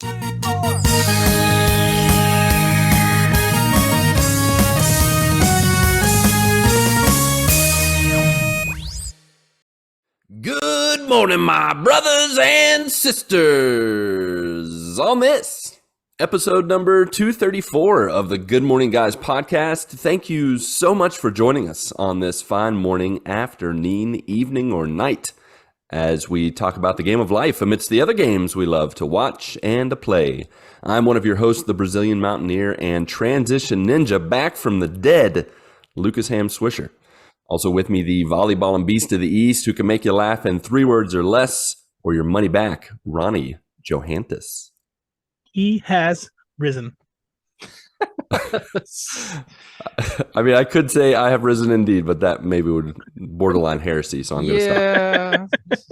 Good morning, my brothers and sisters. On this episode number 234 of the Good Morning Guys podcast, thank you so much for joining us on this fine morning, afternoon, evening, or night as we talk about the game of life amidst the other games we love to watch and to play. I'm one of your hosts, the Brazilian Mountaineer and Transition Ninja, back from the dead, Lucas Ham Swisher. Also with me, the volleyball and beast of the East, who can make you laugh in 3 words or less, or your money back, Ronnie Johantis. He has risen. I mean, I could say I have risen indeed, but that maybe would borderline heresy, so I'm going to stop.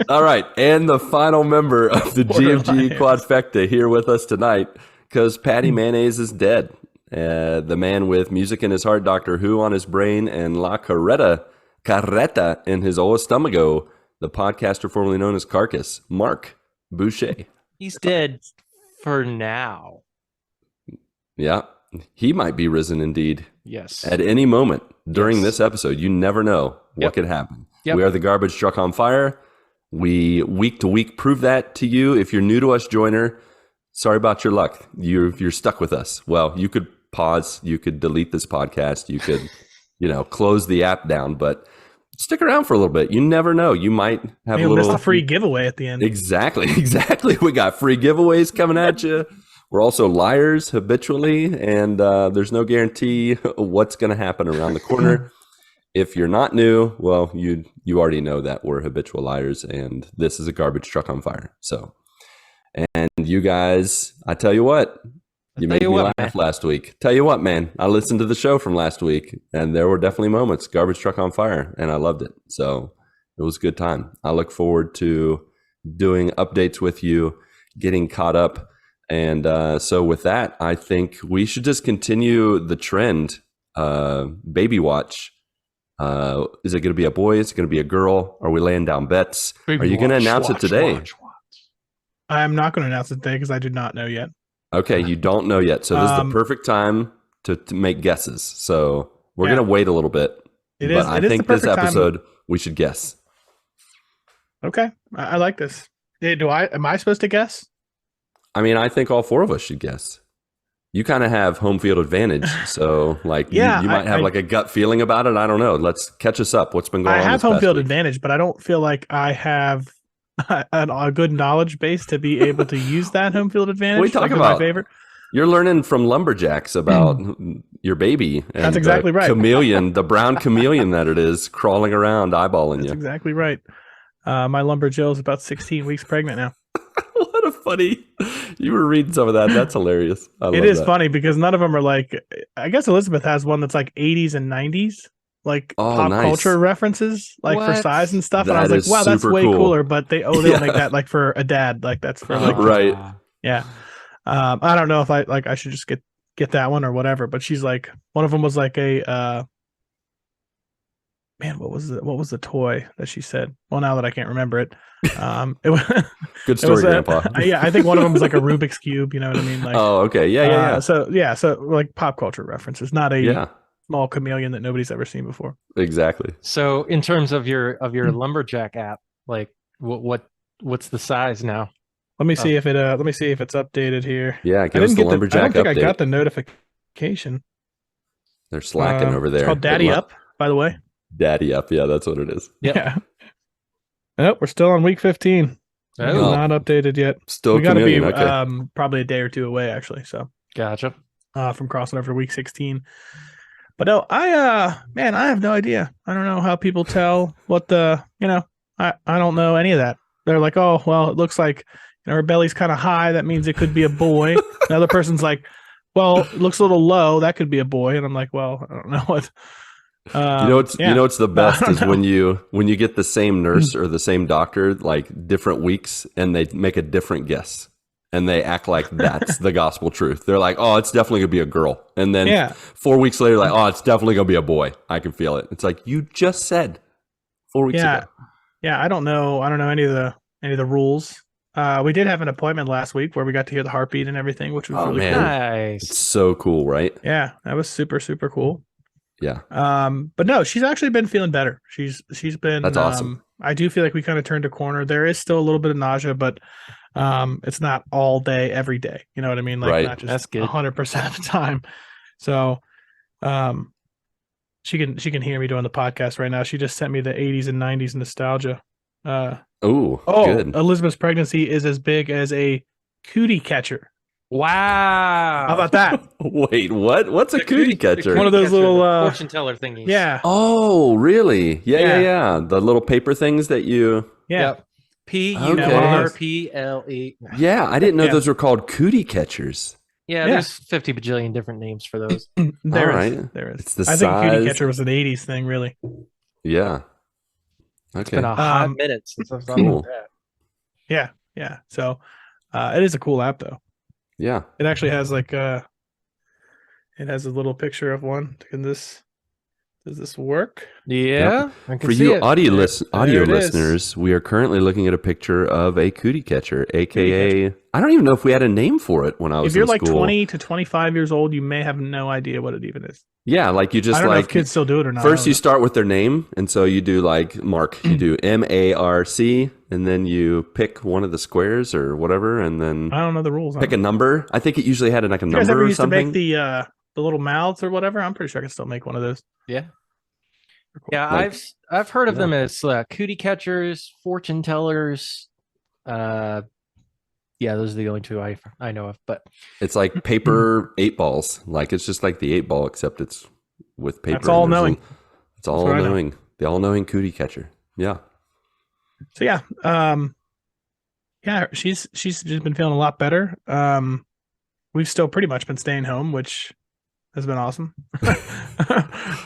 All right, and the final member of the GMG quadfecta here with us tonight, because Patty Mayonnaise is dead. The man with music in his heart, Doctor Who on his brain, and La Carreta in his old stomacho, the podcaster formerly known as Carcass, Marc Boucher. He's dead for now. Yeah, he might be risen indeed. Yes. At any moment during this episode, you never know what could happen. Yep. We are the garbage truck on fire. We week to week prove that to you. If you're new to us, joiner, sorry about your luck. You're stuck with us. Well, you could pause, you could delete this podcast, you could, close the app down, but stick around for a little bit. You never know. You might have a little missed a free giveaway at the end. Exactly. We got free giveaways coming at you. We're also liars habitually, and there's no guarantee what's going to happen around the corner. If you're not new, well, you already know that we're habitual liars, and this is a garbage truck on fire. So, and you guys, I tell you what, you made me laugh last week. Tell you what, man, I listened to the show from last week, and there were definitely moments, garbage truck on fire, and I loved it. So it was a good time. I look forward to doing updates with you, getting caught up. And so with that, I think we should just continue the trend. Baby watch. Is it going to be a boy? Is it going to be a girl? Are we laying down bets? Are you going to announce it today? I am not going to announce it today because I do not know yet. Okay, you don't know yet. So this is the perfect time to make guesses. So we're going to wait a little bit. I think this episode, we should guess. Okay, I like this. Am I supposed to guess? I mean, I think all 4 of us should guess. You kind of have home field advantage, so you might have a gut feeling about it. I don't know. Let's catch us up. What's been going on? I have home field advantage, but I don't feel like I have a good knowledge base to be able to use that home field advantage. We talk about my favorite. You're learning from lumberjacks about your baby. And that's exactly right. Chameleon, the brown chameleon that it is, crawling around, eyeballing you. That's exactly right. My lumberjill is about 16 weeks pregnant now. What a funny! You were reading some of that. That's hilarious. It is funny because none of them are I guess Elizabeth has one that's 80s and 90s, pop culture references, for size and stuff. And I was like, wow, that's way cooler. But they'll make that for a dad. That's for right. Yeah. I don't know if I should just get that one or whatever. But she's one of them was a man. What was the toy that she said? Well, now that I can't remember it. It was good story, Grandpa. Yeah, I think one of them was a Rubik's Cube. You know what I mean? Oh, okay, yeah. So pop culture references, not a small chameleon that nobody's ever seen before. Exactly. So, in terms of your lumberjack app, what's the size now? Let me see if it's updated here. Yeah, give us the lumberjack update. I got the notification. They're slacking over there. It's called Daddy Up, by the way. Daddy Up, yeah, that's what it is. Yep. Yeah. Nope, we're still on week 15. Not updated yet. Still, we got to be probably a day or two away, actually. So gotcha. From crossing over to week 16. But no, I have no idea. I don't know how people tell what I don't know any of that. They're like, oh, well, it looks like her belly's kind of high. That means it could be a boy. Another person's like, well, it looks a little low. That could be a boy. And I'm like, well, I don't know what. What's the best is when you get the same nurse or the same doctor different weeks and they make a different guess and they act like that's the gospel truth. They're like, oh, it's definitely gonna be a girl, and then 4 weeks later, oh, it's definitely gonna be a boy. I can feel it. It's like you just said 4 weeks ago. Yeah, I don't know any of the rules. We did have an appointment last week where we got to hear the heartbeat and everything, which was Oh, really man. cool. Nice. It's so cool, right? Yeah, that was super, super cool. Yeah. But no, she's actually been feeling better. She's been. That's awesome. I do feel like we kind of turned a corner. There is still a little bit of nausea, but it's not all day, every day. You know what I mean? Like Right. not That's just good. 100% of the time. So, she can hear me doing the podcast right now. She just sent me the 80s and 90s nostalgia. Ooh, Oh, good. Elizabeth's pregnancy is as big as a cootie catcher. Wow. How about that? Wait, what? What's a cootie catcher? One of those little, fortune teller thingies. Yeah. Oh, really? Yeah. Yeah. The little paper things that you. Yeah. Yep. PURPLE. Yeah, I didn't know Yeah. those were called cootie catchers. Yeah, Yeah. there's 50 bajillion different names for those. There All is. right. There is. It's the I think cootie size. catcher was an 80s thing, really. Yeah. It's Okay. been a hot minute since I've thought Cool. about that. Yeah. Yeah. So it is a cool app though. Yeah. It actually has like it has a little picture of one. Does this work? Yeah, I can For see you it. audio There it is. listeners, we are currently looking at a picture of a cootie catcher, aka Cootie I don't even know if we had a name for it when I was If you're in like school. 20 to 25 years old, you may have no idea what it even is. Yeah, like you just I don't know if like kids still do it or not. first you start with their name, and so you do like Mark, you do MARC, and then you pick one of the squares or whatever, and then I don't know the rules. pick a number. I think it usually had like a You guys number ever or used something. to make the little mouths or whatever? I'm pretty sure I can still make one of those. Yeah. Yeah, Like- I've heard of yeah. them as cootie catchers, fortune tellers. Yeah, those are the only two I know of. But It's like paper 8 balls. Like it's just like the 8 ball, except it's with paper. That's all and there's knowing. It's all what I know. knowing. The all knowing cootie catcher. Yeah. So yeah, she's just been feeling a lot better. We've still pretty much been staying home, which has been awesome.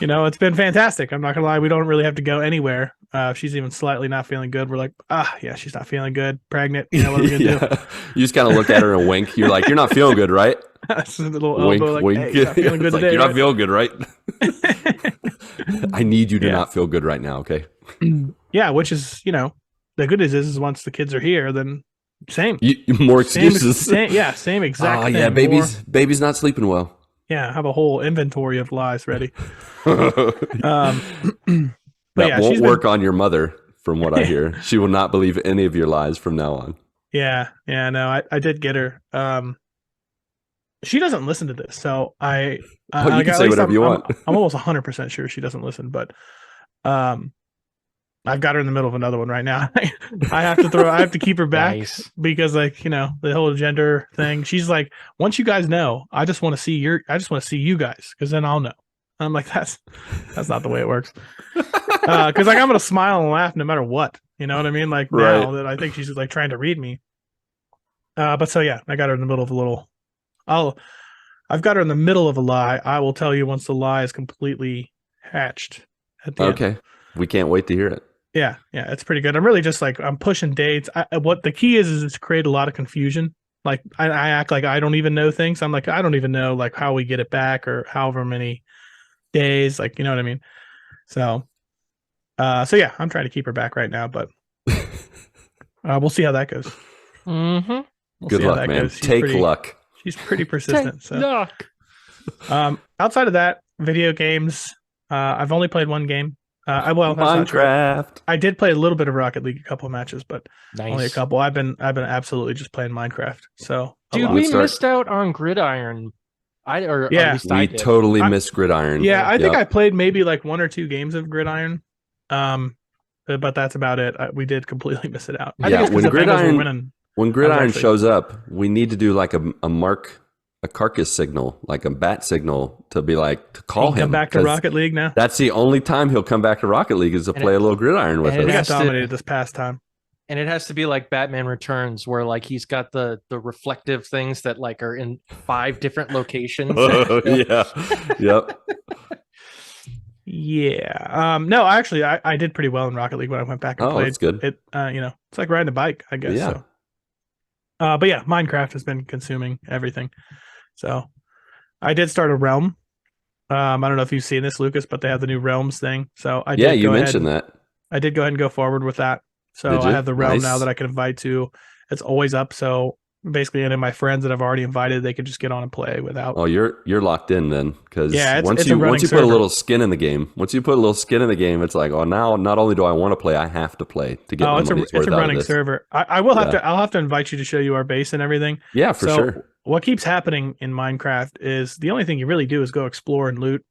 It's been fantastic. I'm not gonna lie, we don't really have to go anywhere. If she's even slightly not feeling good, we're like, yeah, she's not feeling good, pregnant. You know what I'm gonna do? You just kind of look at her and wink. You're like, you're not feeling good, right? That's a little Wink, elbow, like, wink. hey, you're not feeling good It's like, today. you're not right? feeling good, right? I need you to Yeah. not feel good right now, okay? Yeah, which is, the good news is once the kids are here, then same. More Same, excuses. same exact Oh thing. yeah, More- baby's not sleeping well. yeah, have a whole inventory of lies ready. that But yeah, won't work on your mother, from what I hear. She will not believe any of your lies from now on. Yeah, no, I did get her. She doesn't listen to this, so I Oh, you like, can at say least whatever you I'm- want. I'm almost 100% sure she doesn't listen, but I've got her in the middle of another one right now. I have to keep her back Nice. because the whole gender thing. She's like, once you guys know, I just want to see you guys because then I'll know. I'm like, that's not the way it works. Because like I'm gonna smile and laugh no matter what. You know what I mean? Like now Right. that I think she's like trying to read me. But so yeah, I got her in the middle of a little. I've got her in the middle of a lie. I will tell you once the lie is completely hatched. At the end. Okay. We can't wait to hear it. Yeah, it's pretty good. I'm really just like I'm pushing dates. What the key is to create a lot of confusion. Like I act like I don't even know things. I'm like I don't even know like how we get it back or however many days. Like you know what I mean. So yeah, I'm trying to keep her back right now, but we'll see how that goes. Mm-hmm. We'll Good see how luck, that man. goes. She's Take pretty- luck. She's pretty persistent. So Yuck. outside of that, video games. I've only played one game. That's not true. Minecraft. I did play a little bit of Rocket League, a couple of matches, but Nice. only a couple. I've been absolutely just playing Minecraft. So a Dude, lot. we start- missed out on Gridiron. At Yeah. least I We did. totally I- missed Gridiron. Yeah, I think Yep. I played maybe like 1 or 2 games of Gridiron. But that's about it. We did completely miss it out. I Yeah, think it's 'cause when the Bengals were Gridiron- winning. When Gridiron actually- shows up, we need to do like a carcass signal, like a bat signal to be like to call Come him. back to 'cause Rocket League now. That's the only time he'll come back to Rocket League is to And play it- a little Gridiron with and it We us. got has to- dominated this past time. And it has to be like Batman Returns, where like he's got the reflective things that like are in 5 different locations. Oh, yeah. Yep. Yeah. No, actually, I did pretty well in Rocket League when I went back and Oh, played. that's good. It, it's like riding a bike, I guess. Yeah. So. But yeah, Minecraft has been consuming everything. So I did start a realm. I don't know if you've seen this, Lucas, but they have the new realms thing. So I Yeah, did you go mentioned ahead, that. I did go ahead and go forward with that. So Did I you? have the realm now Nice. that I can invite to, it's always up. So basically, any of my friends that I've already invited, they could just get on and play without. Oh, you're locked in then, because once it's you a running put a server. little skin in the game, it's like, oh, now not only do I want to play, I have to play to get my money's worth it's a out of running this. server. I'll have to invite you to show you our base and everything. Yeah, for sure. What keeps happening in Minecraft is the only thing you really do is go explore and loot,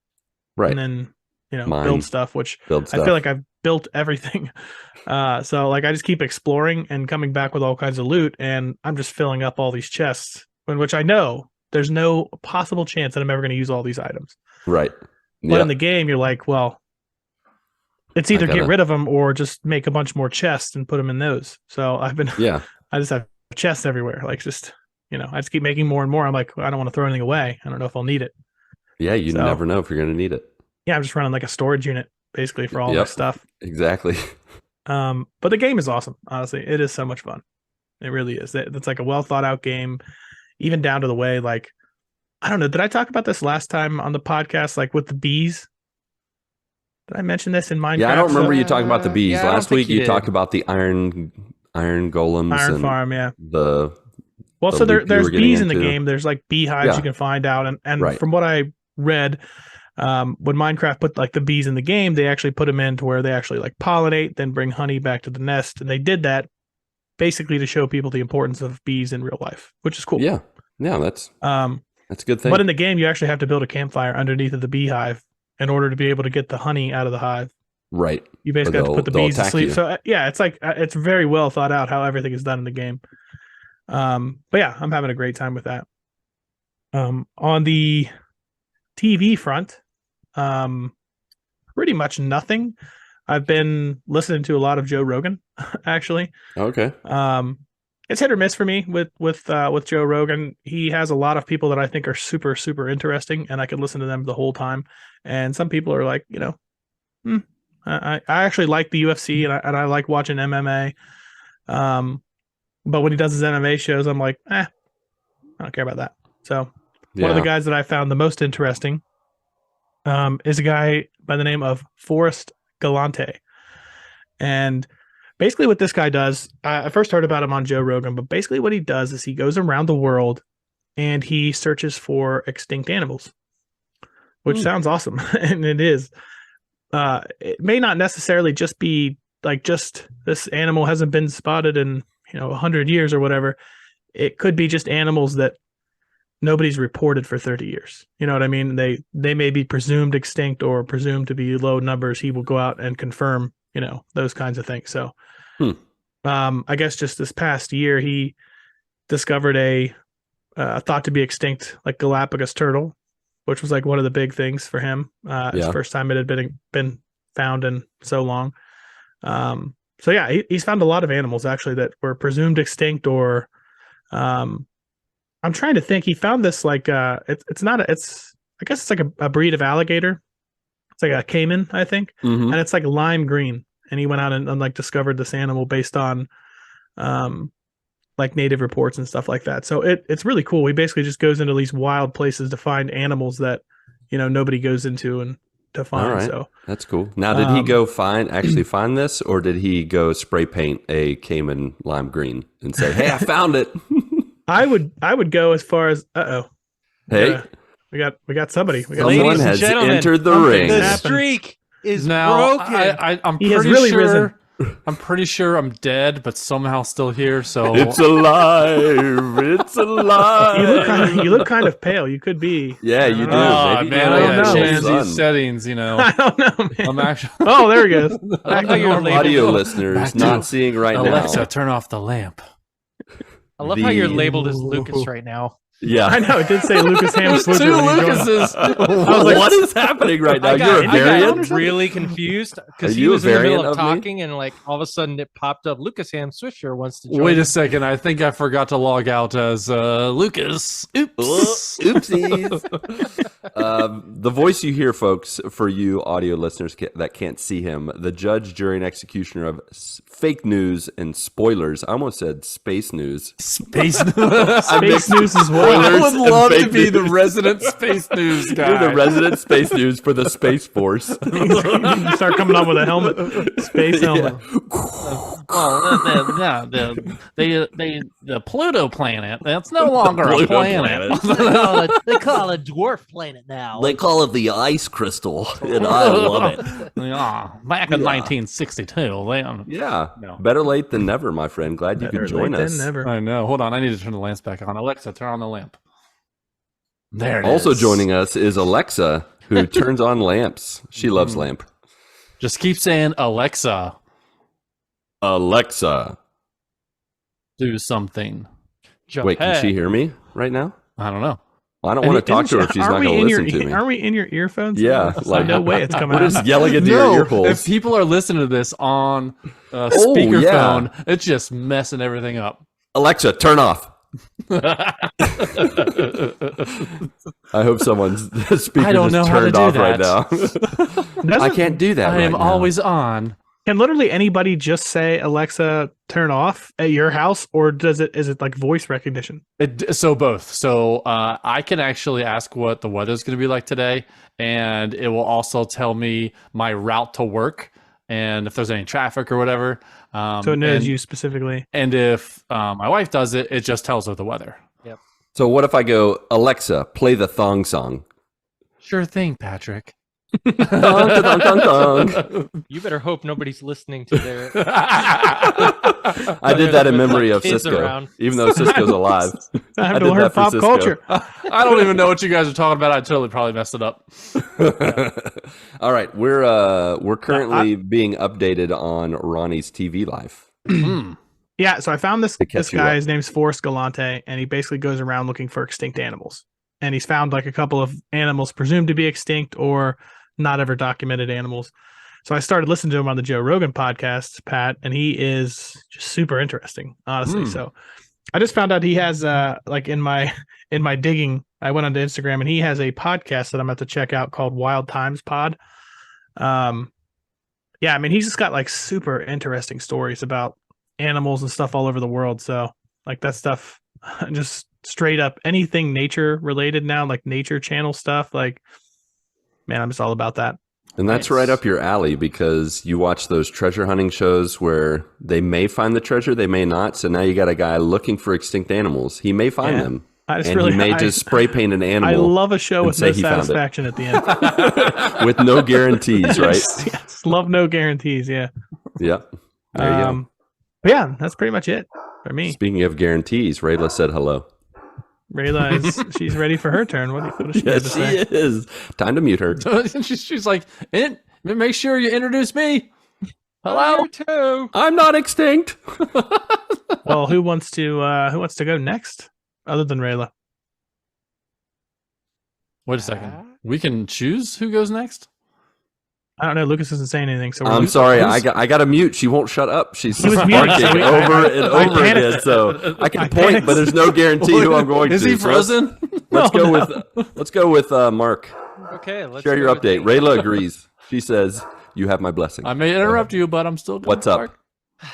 Right. and then Mine, build stuff. Which I feel like I've built everything. So like I just keep exploring and coming back with all kinds of loot, and I'm just filling up all these chests, in which I know there's no possible chance that I'm ever going to use all these items. Right. But in the game, you're like, well, it's either get rid of them or just make a bunch more chests and put them in those. So I just have chests everywhere. Like I just keep making more and more. I'm like, I don't want to throw anything away. I don't know if I'll need it. Yeah, you never know if you're going to need it. Yeah, I'm just running like a storage unit basically for all my stuff. Exactly. But the game is awesome. Honestly, it is so much fun. It really is. It's like a well thought out game, even down to the way, like, I don't know. Did I talk about this last time on the podcast? Like with the bees? Did I mention this in Minecraft? Yeah, I don't remember you talking about the bees. Yeah, Last week you talked about the iron golems. Iron and farm, yeah. So there's bees in the game. There's like beehives you can find out. And right. From what I read, when Minecraft put like the bees in the game, they actually put them in to where they actually like pollinate, then bring honey back to the nest. And they did that basically to show people the importance of bees in real life, which is cool. Yeah. Yeah, that's a good thing. But in the game, you actually have to build a campfire underneath of the beehive in order to be able to get the honey out of the hive. Right. You basically have to put the bees to sleep. So yeah, it's like it's very well thought out how everything is done in the game. But yeah, I'm having a great time with that. On the TV front, pretty much nothing. I've been listening to a lot of Joe Rogan, actually. Okay. It's hit or miss for me with Joe Rogan. He has a lot of people that I think are super, super interesting, and I could listen to them the whole time. And some people are like, I actually like the UFC and I like watching MMA. But when he does his MMA shows, I'm like, I don't care about that. So one of the guys that I found the most interesting is a guy by the name of Forrest Galante. And basically what this guy does, I first heard about him on Joe Rogan, but basically what he does is he goes around the world and he searches for extinct animals, which sounds awesome. And it is. It may not necessarily just be like just this animal hasn't been spotted in 100 years or whatever. It could be just animals that nobody's reported for 30 years. You know what I mean? They may be presumed extinct or presumed to be low numbers. He will go out and confirm, those kinds of things. So I guess just this past year, he discovered a thought to be extinct, like Galapagos turtle, which was like one of the big things for him. It's the first time it had been found in so long. So yeah, he's found a lot of animals actually that were presumed extinct, or I'm trying to think. He found this like I guess it's like a breed of alligator. It's like a caiman, I think, and it's like lime green. And he went out and like discovered this animal based on like native reports and stuff like that. So it's really cool. He basically just goes into these wild places to find animals that nobody goes into and to find. All right. So that's cool. Now, did he go actually find this, or did he go spray paint a caiman lime green and say, "Hey, I found it"? I would go as far as Hey, we got somebody. Someone has entered the ring. The streak is now, broken. I'm He pretty has really sure. risen. I'm pretty sure I'm dead, but somehow still here. So It's alive! It's alive! You look kind of pale. You could be. Yeah, you do. oh Maybe man, you I don't gotta know. change Sun. these settings. I don't know, man. I'm actually. Oh, there he goes. I love how you're labeled. Audio listeners Back to not seeing right Alexa, now. turn off the lamp. I love how you're labeled as Lucas right now. Yeah, I know. It did say Lucas Ham There's two Switzer when he joined. Lucases. I was like, what is happening right now? I You're a variant. got really confused Are because he you a was in the middle variant of of me? talking and like all of a sudden it popped up. Lucas Ham Swisher wants to join. Wait a second. I think I forgot to log out as Lucas. Oops. Oopsies. The voice you hear, folks, for you audio listeners that can't see him, the judge, jury, and executioner of fake news and spoilers. I almost said space news. Space Space news as well. I would and love to fake be the news. resident space news guy. You're the resident space news for the Space Force. You start coming on with a helmet, space helmet. the Pluto planet. That's no longer a Pluto planet. They call it a dwarf planet now. They call it the ice crystal, and I love it. Yeah, back in Yeah. 1962. Yeah, No. better late than never, my friend. Glad you Better could join late than us. never. I know. Hold on. I need to turn the lamps back on. Alexa, turn on the lamp. There it Also is. joining us is Alexa, who turns on lamps. She loves lamp. Just keep saying, Alexa, Alexa. do something. Wait, can she hear me right now? I don't know. Well, I don't want to talk to her if she's not going to listen to me. Are we in your earphones? Yeah, Like, no way it's coming We're out. just yelling into your ear holes. if people are listening to this on yeah. speakerphone, it's just messing everything up. Alexa, turn off. I hope someone's speaker I don't know just how to turned do off right that. now. I can't do that I right am now. always on. Can literally anybody just say Alexa turn off at your house, or is it like voice recognition? So both. So I can actually ask what the weather's going to be like today, and it will also tell me my route to work and if there's any traffic or whatever. So it knows and, you specifically. And if my wife does it, it just tells her the weather. So what if I go, Alexa, play the thong song? Sure thing, Patrick. Thong, thong, thong, thong. You better hope nobody's listening to their. I did that in memory of Kids Cisco, around. even though Cisco's alive. Time I to did learn that for pop Cisco. culture. I don't even know what you guys are talking about. I totally probably messed it up. All right, we're currently being updated on Ronnie's TV life. Yeah, so I found this To catch you guy. up. His name's Forrest Galante, and he basically goes around looking for extinct animals. And he's found like a couple of animals presumed to be extinct or not ever documented animals. So I started listening to him on the Joe Rogan podcast, Pat, and he is just super interesting, honestly. So I just found out he has like in my digging, I went onto Instagram and he has a podcast that I'm about to check out called Wild Times Pod. Yeah, I mean he's just got like super interesting stories about animals and stuff all over the world. So like that stuff, just straight up anything nature related now, like nature channel stuff. Like, man, I'm just all about that. And that's Nice. right up your alley because you watch those treasure hunting shows where they may find the treasure, they may not. So now you got a guy looking for extinct animals. He may find Yeah. them. I just And really he may just spray paint an animal I love a show and with say no he found it. satisfaction at the end. with no guarantees, right? Yes, love no guarantees. Yeah. Yeah. There you go. But yeah, that's pretty much it for me. Speaking of guarantees, Rayla said hello. Rayla she's ready for her turn. What does she have to Yes, say? she is. Time to mute her. she's like, make sure you introduce me. Hello. Too. I'm not extinct. Well, who wants to go next other than Rayla? Wait a second. We can choose who goes next. I don't know. Lucas isn't saying anything, so I'm we're sorry. I got to mute. She won't shut up. She's He was muted, barking so we- over and I over again. panicked. So I can I point, panicked. but there's no guarantee who I'm going Is to. he So let's- frozen? Let's No, go with Mark. Okay, let's Share your go with update. me. Rayla agrees. She says you have my blessing. I may interrupt you, but I'm still doing What's my up? part.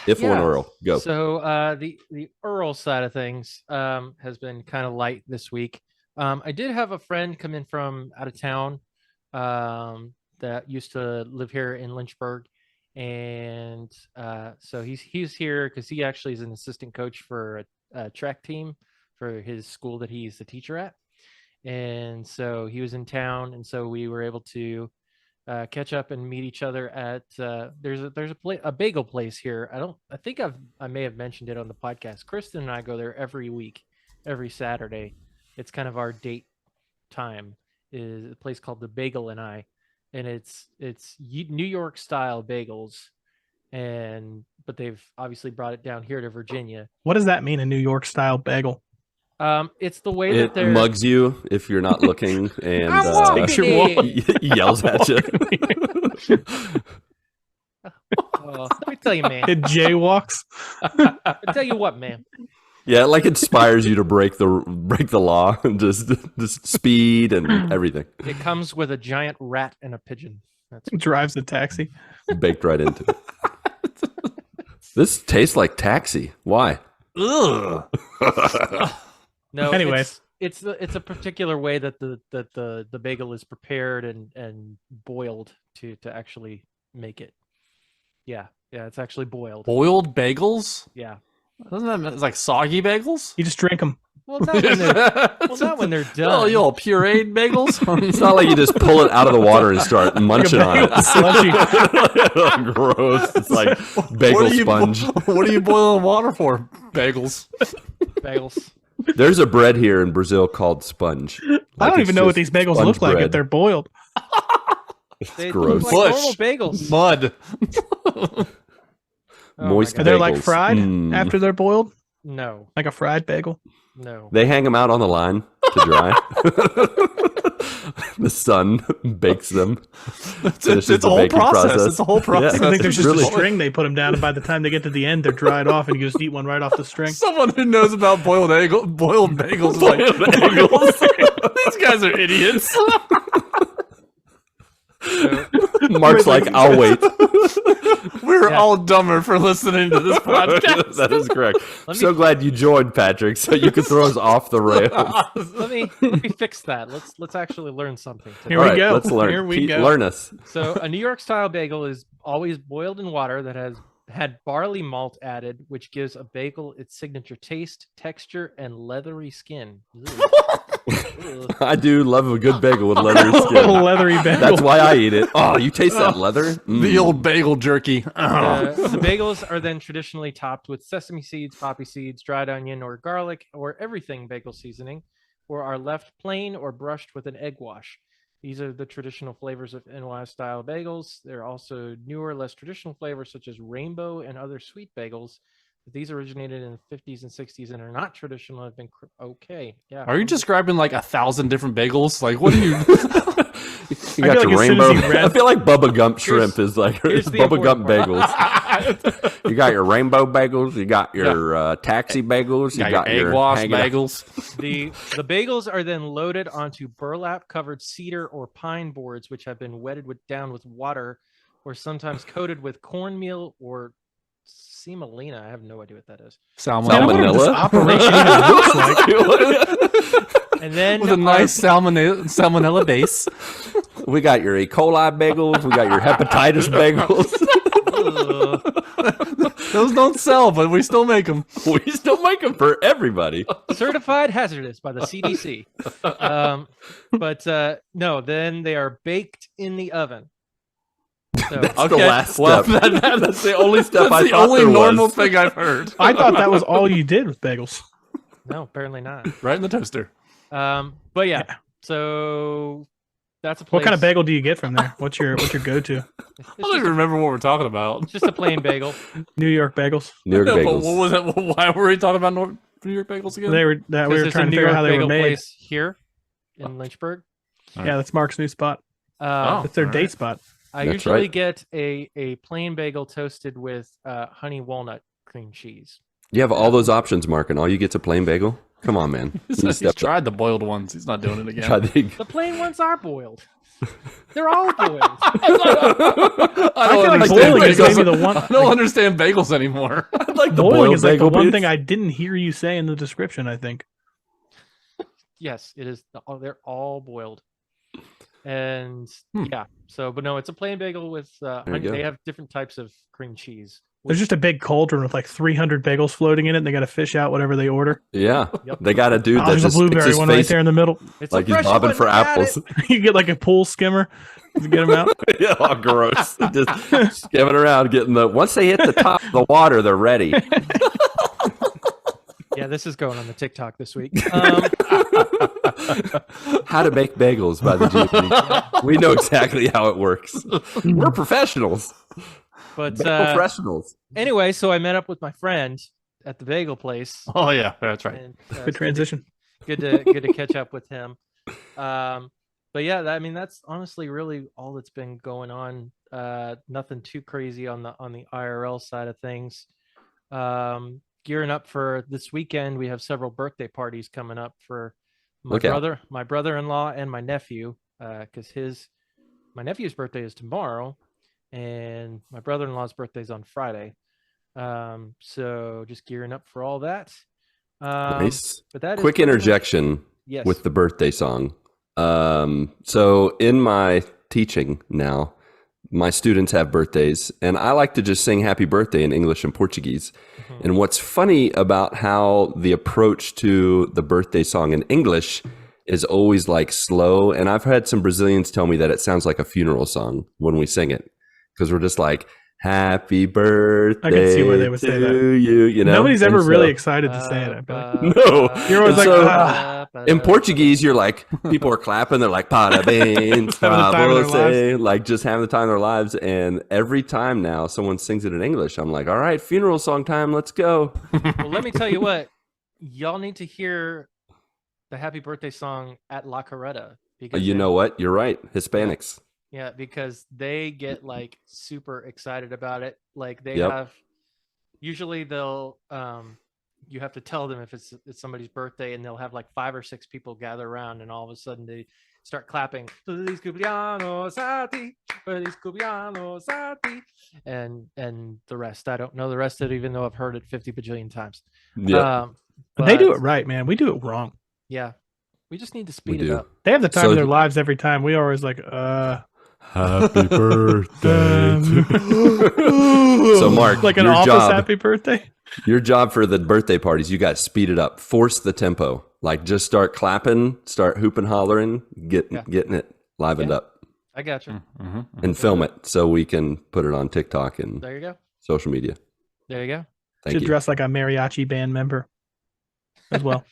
If one Yeah. Earl, go. So the Earl side of things has been kind of light this week. I did have a friend come in from out of town that used to live here in Lynchburg, and so he's here because he actually is an assistant coach for a track team for his school that he's the teacher at, and so he was in town, and so we were able to catch up and meet each other at there's a bagel place here. I think I may have mentioned it on the podcast. Kristen and I go there every week, every Saturday. It's kind of our date time. Is a place called the Bagel and I, and it's New York style bagels, but they've obviously brought it down here to Virginia. What does that mean? A New York style bagel? It's the way It that they're mugs you if you're not looking and I'm walking in. yells at you. Oh, let me tell you, man. It jaywalks. I tell you what, man. Yeah, it like inspires you to break the law and just speed and everything It comes with a giant rat and a pigeon. That's Drives a taxi. baked right into it. This tastes like Taxi. Why? Ugh. no. Anyways. it's a particular way that the bagel is prepared and boiled to actually make it. Yeah, Yeah, it's actually boiled. Boiled bagels? Yeah. Doesn't that mean it's like soggy bagels? You just drink them. Well, not when they're not when they're Oh, done. you all pureed bagels? It's not like you just pull it out of the water and start munching on it. Slushy. Gross. It's like bagel What are you sponge. What are you boiling water for? Bagels. Bagels. There's a bread here in Brazil called sponge. I Like, don't it's even know what just these bagels sponge look like bread. if they're boiled. They gross. look like Bush. normal bagels. Mud. Oh my Moist God. Are they like bagels. fried Mm. after they're boiled? No, Like a fried bagel? no. They hang them out on the line to dry. The sun bakes them. Finishes It's the a whole baking process. It's a whole Yeah. process. I think there's just really- a string they put them down, and by the time they get to the end, they're dried off, and you just eat one right off the string. Someone who knows about boiled bagels is like, these guys are idiots. So, Mark's like, I'll wait. We're Yeah. all dumber for listening to this podcast. That is correct. Let me- So glad you joined, Patrick, so you could throw us off the rails. let me fix that. Let's actually learn something. Today. Here All we right, go. let's learn. Here we Pete, go. Learn us. So a New York style bagel is always boiled in water that has had barley malt added, which gives a bagel its signature taste, texture, and leathery skin. Ugh. I do love a good bagel with leathery A skin. leathery bagel. That's why I eat it. Oh, you taste that leather? The old bagel jerky. The bagels are then traditionally topped with sesame seeds, poppy seeds, dried onion, or garlic, or everything bagel seasoning, or are left plain or brushed with an egg wash. These are the traditional flavors of NY style bagels. There are also newer, less traditional flavors such as rainbow and other sweet bagels. But these originated in the 50s and 60s and are not traditional. Have been okay. Yeah. Are you describing like 1,000 different bagels? Like, what are you? You I got feel your like as soon as rainbow. he read- I feel like Bubba Gump shrimp is like here's the Bubba Gump important bagels. You got your rainbow bagels. You got your taxi bagels. You got your egg wash hanging out- bagels. The bagels are then loaded onto burlap covered cedar or pine boards, which have been wetted down with water, or sometimes coated with cornmeal or semolina. I have no idea what that is. I wonder what this Salmonella. operation even looks like. And then With a nice salmonella base. We got your E. coli bagels. We got your hepatitis bagels. Those don't sell, but we still make them. We still make them for everybody. certified hazardous by the CDC. No, then they are baked in the oven. So That's the last step. Well, That's the only step That's I the thought only there normal was. thing I've heard. I thought that was all you did with bagels. no, apparently not. Right in the toaster. But yeah, so that's a place. What kind of bagel do you get from there? What's your go-to? It's I don't just, even remember what we're talking about. just a plain bagel. New York bagels. New York No, but bagels. what was that? Why were we talking about New York bagels again? They were we Because were there's a trying to New figure out York how they were bagel made. place here in Lynchburg. Yeah, that's Mark's new spot. Oh. It's their all date right. spot. I That's usually right. get a plain bagel toasted with honey walnut cream cheese. You have all those options, Mark, and all you get's a plain bagel? Come on, man. He's, You he's stepped up. tried the boiled ones. He's not doing it again. Try the- The plain ones are boiled. They're all boiled. I feel like boiling is maybe the one- I don't understand bagels anymore. I like the Boiling boiled is like the bagel one bits. thing I didn't hear you say in the description, I think. Yes, it is. They're all boiled. And Hmm. yeah, but no, it's a plain bagel with you honey. go. They have different types of cream cheese. There's just a big cauldron with like 300 bagels floating in it, and they got to fish out whatever they order. Yeah, Yep. they got a dude Oh, that there's a just sticks blueberry his one right face there in the middle. It's like a he's fresh bobbing one, for got apples. it. You get like a pool skimmer to get them out. Yeah, oh, gross. Just skimming around, getting the. Once they hit the top of the water, they're ready. Yeah, this is going on the TikTok this week. How to make bagels by the GMG. We know exactly how it works. We're professionals. But Bagel professionals. anyway, so I met up with my friend at the bagel place. Oh yeah, that's right. And, Good transition. good to catch up with him. But yeah, that's honestly really all that's been going on. Nothing too crazy on the IRL side of things. Gearing up for this weekend, we have several birthday parties coming up for my Look out. brother-in-law, and my nephew. Because my nephew's birthday is tomorrow, and my brother-in-law's birthday is on Friday. So just gearing up for all that. Nice. But that is Quick pretty much- interjection Yes. with the birthday song. So in my teaching now, my students have birthdays, and I like to just sing happy birthday in English and Portuguese. Mhm. And what's funny about how the approach to the birthday song in English is always like slow. And I've had some Brazilians tell me that it sounds like a funeral song when we sing it, because we're just like, happy birthday see why they would say that. to you, you know? Nobody's ever And so- really excited to say it. I feel like. No. You're always And like, so- "Ah." In Portuguese, you're like, people are clapping. They're like, parabéns, Having the time of their pra você, like just having the time of their lives. And every time now someone sings it in English, I'm like, all right, funeral song time. Let's go. Well, let me tell you what, y'all need to hear the happy birthday song at La Carreta. Because You know what? You're right. Hispanics. Yeah, because they get like super excited about it. Like they Yep. have usually they'll you have to tell them if it's somebody's birthday, and they'll have like 5 or 6 people gather around, and all of a sudden they start clapping Feliz cumpleaños a ti, Feliz cumpleaños a ti, and the rest. I don't know the rest of it, even though I've heard it 50 bajillion times. Yeah. But they do but, it right, man. We do it wrong. Yeah, we just need to We speed it do. up. They have the time So- of their lives every time. We always like, Happy birthday. So, Mark, like an your office job- happy birthday. Your job for the birthday parties, you got to speed it up. Force the tempo. Like just start clapping, start hooping, hollering, getting it livened Yeah. up, I got you. and film it so we can put it on TikTok and There you go. social media. There you go. Thank Should you. dress like a mariachi band member as well.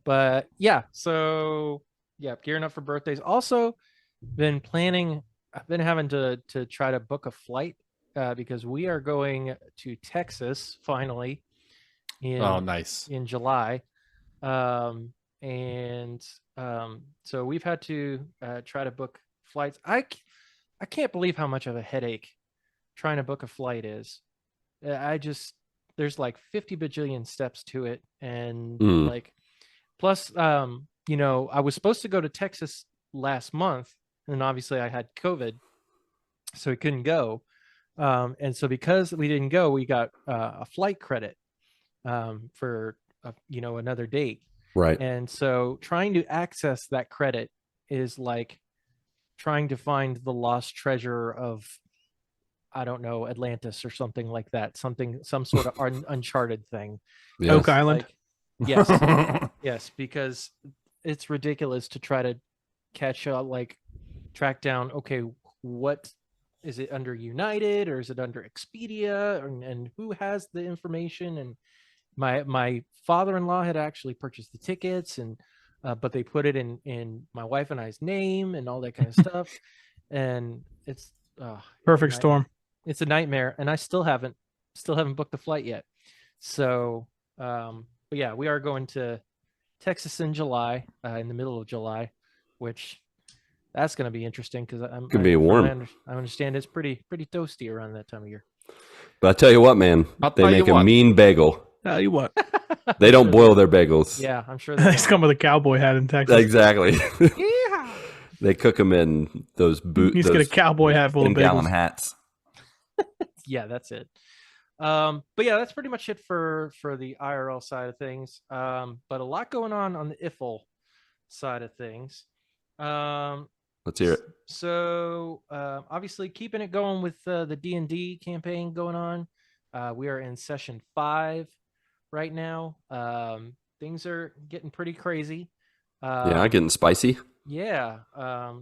But yeah, so yeah, gearing up for birthdays. Also been planning, I've been having to try to book a flight because we are going to Texas finally Oh, nice. in July. So we've had to try to book flights. I can't believe how much of a headache trying to book a flight is. There's like 50 bajillion steps to it, and like plus you know, I was supposed to go to Texas last month, and obviously I had COVID, so we couldn't go. And so because we didn't go, we got a flight credit for you know, another date. Right. And so trying to access that credit is like trying to find the lost treasure of, I don't know, Atlantis or something like that. Some sort of uncharted thing. Yes. Oak Island. Like, yes, yes, because it's ridiculous to try to catch up, like track down, okay, what is it under United or is it under Expedia, and who has the information? And my father-in-law had actually purchased the tickets, and but they put it in my wife and I's name and all that kind of stuff, and it's Perfect storm. it's a nightmare, and I still haven't booked the flight yet. So but yeah, we are going to Texas in July, in the middle of July, which that's going to be interesting because Could be warm. I understand it's pretty toasty around that time of year. But I tell you what, man, I'll they tell you make a what. mean bagel. Tell you what, They don't boil their bagels. Yeah, I'm sure they they just come with a cowboy hat in Texas. Exactly. yeah. They cook them in those You just get a cowboy hat full of 10-gallon bagels. hats. Yeah, that's it. But yeah, that's pretty much it for the IRL side of things. But a lot going on the IFL side of things. Let's hear it. So obviously keeping it going with the D&D campaign going on. We are in session 5 right now. Things are getting pretty crazy. Yeah, getting spicy. Yeah.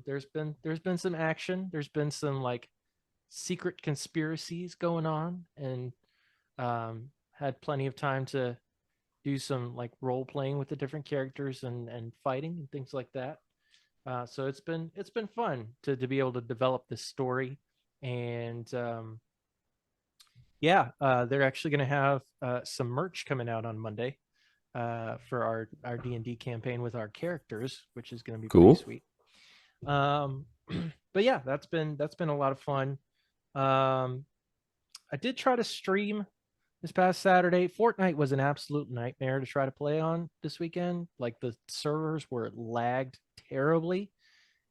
There's been some action. There's been some like secret conspiracies going on, and had plenty of time to do some like role playing with the different characters and fighting and things like that. So it's been fun to be able to develop this story, and they're actually going to have some merch coming out on Monday for our D&D campaign with our characters, which is going to be Cool. pretty sweet. But yeah, that's been a lot of fun. I did try to stream this past Saturday. Fortnite was an absolute nightmare to try to play on this weekend. Like the servers were lagged terribly.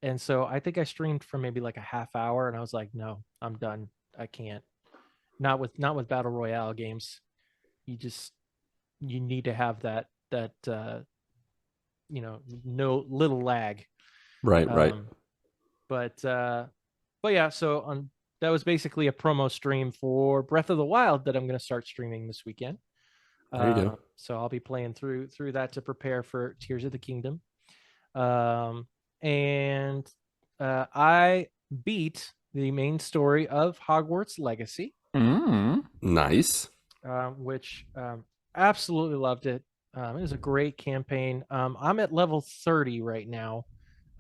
And so I think I streamed for maybe like a half hour, and I was like, no, I'm done. I can't. Not with Battle Royale games. You need to have that no little lag. Right, right. but yeah, so that was basically a promo stream for Breath of the Wild that I'm going to start streaming this weekend. There you go. So I'll be playing through that to prepare for Tears of the Kingdom. And I beat the main story of Hogwarts Legacy, Nice. which absolutely loved it. It was a great campaign. I'm at level 30 right now.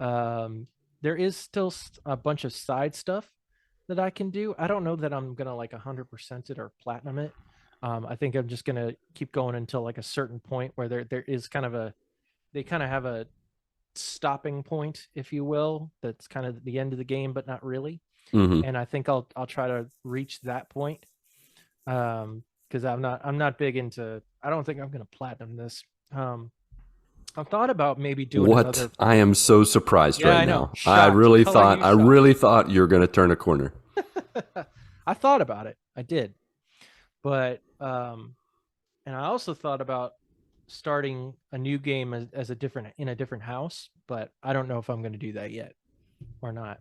There is still a bunch of side stuff that I can do. I don't know that I'm gonna like 100% it or platinum it. I think I'm just gonna keep going until like a certain point where there is they kind of have a stopping point, if you will. That's kind of the end of the game, but not really. Hmm. And I think I'll try to reach that point. Because I'm not big into. I don't think I'm gonna platinum this. I've thought about maybe doing What? another. I am so surprised Yeah, right I know. now. Shocked. I really thought you were going to turn a corner. I thought about it. I did, but and I also thought about starting a new game as in a different house, but I don't know if I'm going to do that yet or not.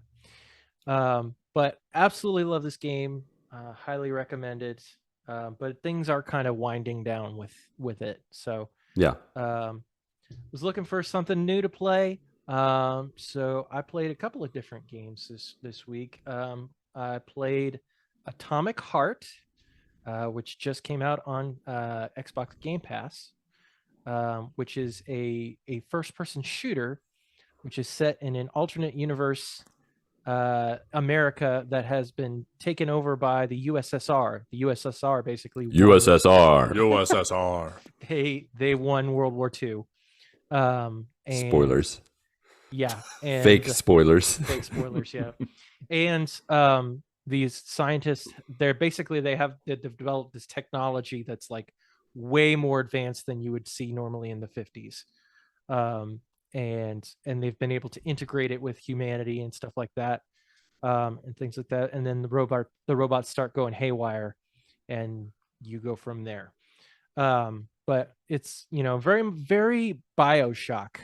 But absolutely love this game. Highly recommend it. But things are kind of winding down with it. So Yeah. was looking for something new to play. So I played a couple of different games this week. I played Atomic Heart, which just came out on Xbox Game Pass, which is a first-person shooter, which is set in an alternate universe America that has been taken over by the USSR. The USSR basically USSR. They won World War II. And Spoilers. Yeah, and Fake spoilers. fake spoilers. Yeah, and these scientists, they've developed this technology that's like way more advanced than you would see normally in the 50s. And they've been able to integrate it with humanity and stuff like that, and things like that. And then the robots start going haywire, and you go from there. But it's very very BioShock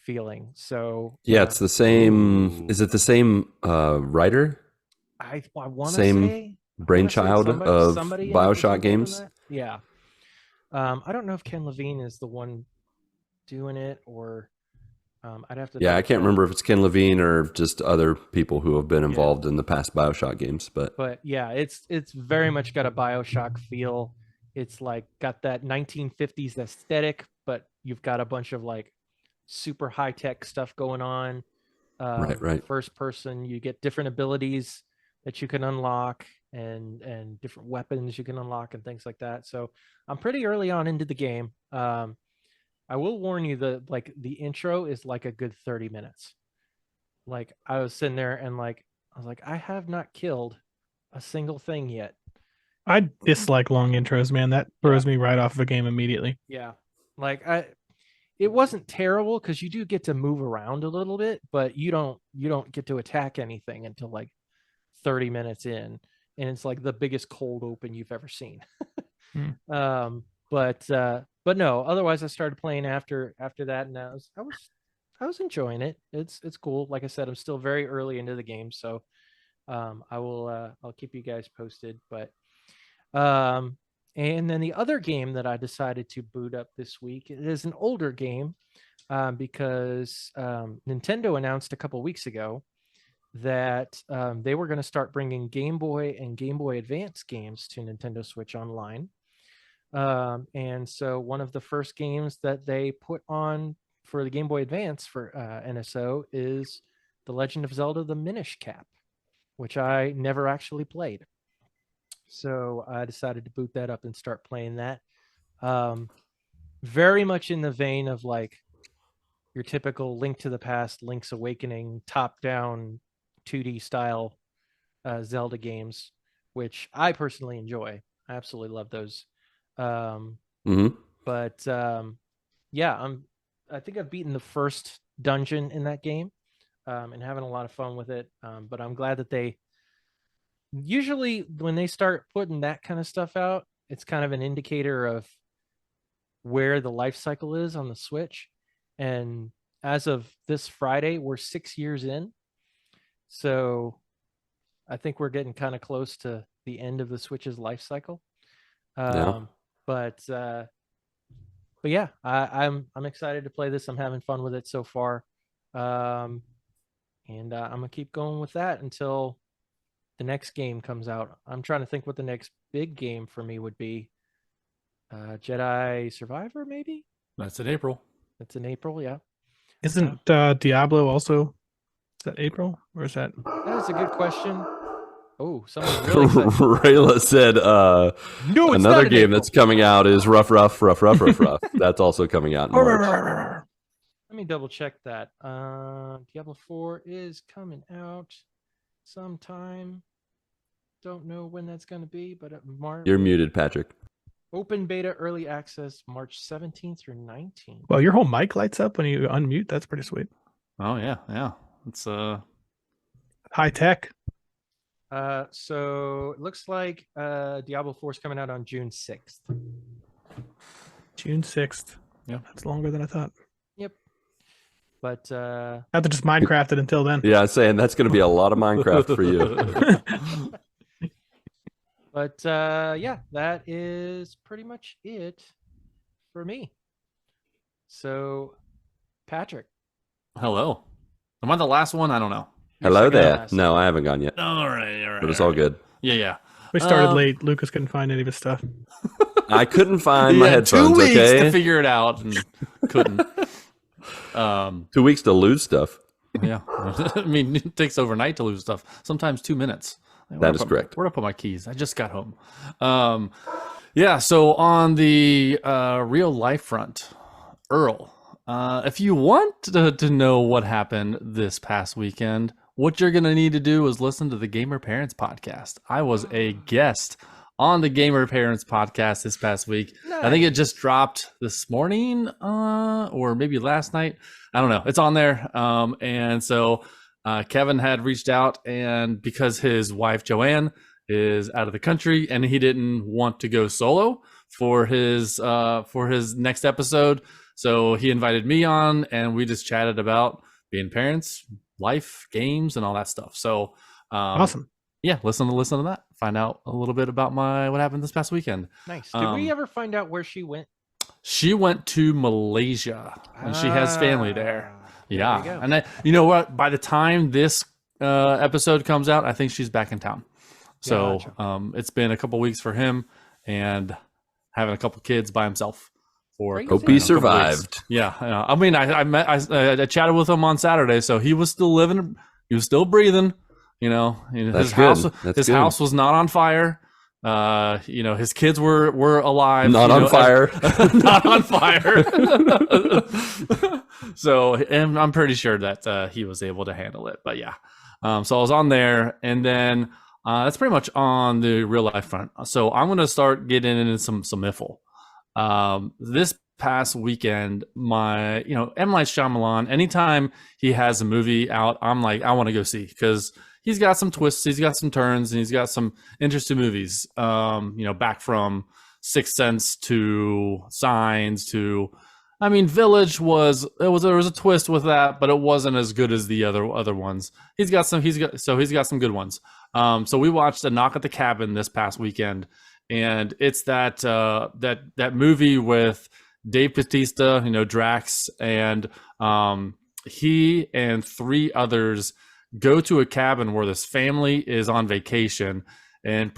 feeling. So Yeah, it's the same. Is it the same writer? I want to Same say brainchild of somebody else is BioShock involved in games? that. Yeah. I don't know if Ken Levine is the one doing it, or I'd have to. Yeah, I double can't check. remember if it's Ken Levine or just other people who have been involved in the past BioShock games, but Yeah, it's very much got a BioShock feel. It's like got that 1950s aesthetic, but you've got a bunch of like super high tech stuff going on. Right. First person, you get different abilities that you can unlock, and different weapons you can unlock and things like that. So I'm pretty early on into the game. I will warn you that like the intro is like a good 30 minutes. Like I was sitting there and like I was like, I have not killed a single thing yet. I dislike long intros, man. That throws me right off of a game immediately. Yeah. Like it wasn't terrible because you do get to move around a little bit, but you don't get to attack anything until like 30 minutes in, and it's like the biggest cold open you've ever seen. But no, otherwise I started playing after that, and I was enjoying it. It's cool. Like I said, I'm still very early into the game, so I'll keep you guys posted. But and then the other game that I decided to boot up this week is an older game, because Nintendo announced a couple weeks ago that they were going to start bringing Game Boy and Game Boy Advance games to Nintendo Switch Online. And so one of the first games that they put on for the Game Boy Advance for NSO is The Legend of Zelda: The Minish Cap, which I never actually played. So I decided to boot that up and start playing that. Very much in the vein of like your typical Link to the Past, Link's Awakening, top-down 2D style Zelda games, which I personally enjoy. I absolutely love those. But yeah, I think I've beaten the first dungeon in that game, and having a lot of fun with it. But I'm glad that they usually when they start putting that kind of stuff out, it's kind of an indicator of where the life cycle is on the Switch. And as of this Friday, we're 6 years in. So I think we're getting kind of close to the end of the Switch's life cycle. Yeah. But yeah, I'm excited to play this. I'm having fun with it so far. And I'm gonna keep going with that until the next game comes out. I'm trying to think what the next big game for me would be. Jedi Survivor, maybe? That's in April. That's in April, yeah. Isn't Diablo also? Is that April or is that? That is a good question. Oh, someone's really excited. Rayla said No, it's another not in game April. that's coming out is Rough. That's also coming out in March. Let me double check that. Diablo 4 is coming out sometime. Don't know when that's going to be, but March. You're muted, Patrick. Open beta early access March 17th through 19th. Well, your whole mic lights up when you unmute. That's pretty sweet. Oh yeah. It's High tech. So it looks like Diablo 4 is coming out on June 6th. June 6th. Yeah. That's longer than I thought. Yep. But I have to just Minecraft it until then. Yeah, I'm saying that's going to be a lot of Minecraft for you. But yeah, that is pretty much it for me. So, Patrick. hello. Am I the last one? I don't know. you're Hello second to there. last. No, I haven't gone yet, All right. but it's all good. Yeah. We started Um, late. Lucas couldn't find any of his stuff. I couldn't find He my had 2 headphones. weeks Okay, to figure it out and couldn't. 2 weeks to lose stuff. Yeah. I mean, it takes overnight to lose stuff. Sometimes 2 minutes. That is correct. Where'd I put my keys? I just got home. Yeah. So on the real life front, Earl, if you want to know what happened this past weekend, what you're going to need to do is listen to the Gamer Parents podcast. I was a guest on the Gamer Parents podcast this past week. I think it just dropped this morning or maybe last night. I don't know. It's on there. And so Kevin had reached out, and because his wife Joanne is out of the country and he didn't want to go solo for his next episode, so he invited me on, and we just chatted about being parents, life, games, and all that stuff. So Awesome. yeah, listen to that. Find out a little bit about what happened this past weekend. Nice. Did we ever find out where she went? She went to Malaysia, and she has family there. you Yeah, go. and you know what? By the time this episode comes out, I think she's back in town. So Gotcha. it's been a couple weeks for him, and having a couple kids by himself for Crazy. Hope Couple he weeks. survived. Yeah, I mean, I chatted with him on Saturday, so he was still living, he was still breathing. You know, That's his good. house, That's his good. house was not on fire. You know, his kids were alive. Not you on know, fire. not on fire. So, and I'm pretty sure that he was able to handle it. But yeah, so I was on there, and then that's pretty much on the real life front. So I'm gonna start getting into some miffle. This past weekend, M. Night Shyamalan, anytime he has a movie out, I'm like, I want to go see, because he's got some twists, he's got some turns, and he's got some interesting movies. Back from Sixth Sense to Signs to, I mean, Village there was a twist with that, but it wasn't as good as the other ones. He's got some good ones. So we watched A Knock at the Cabin this past weekend, and it's that movie with Dave Bautista, Drax, and he and 3 others go to a cabin where this family is on vacation, and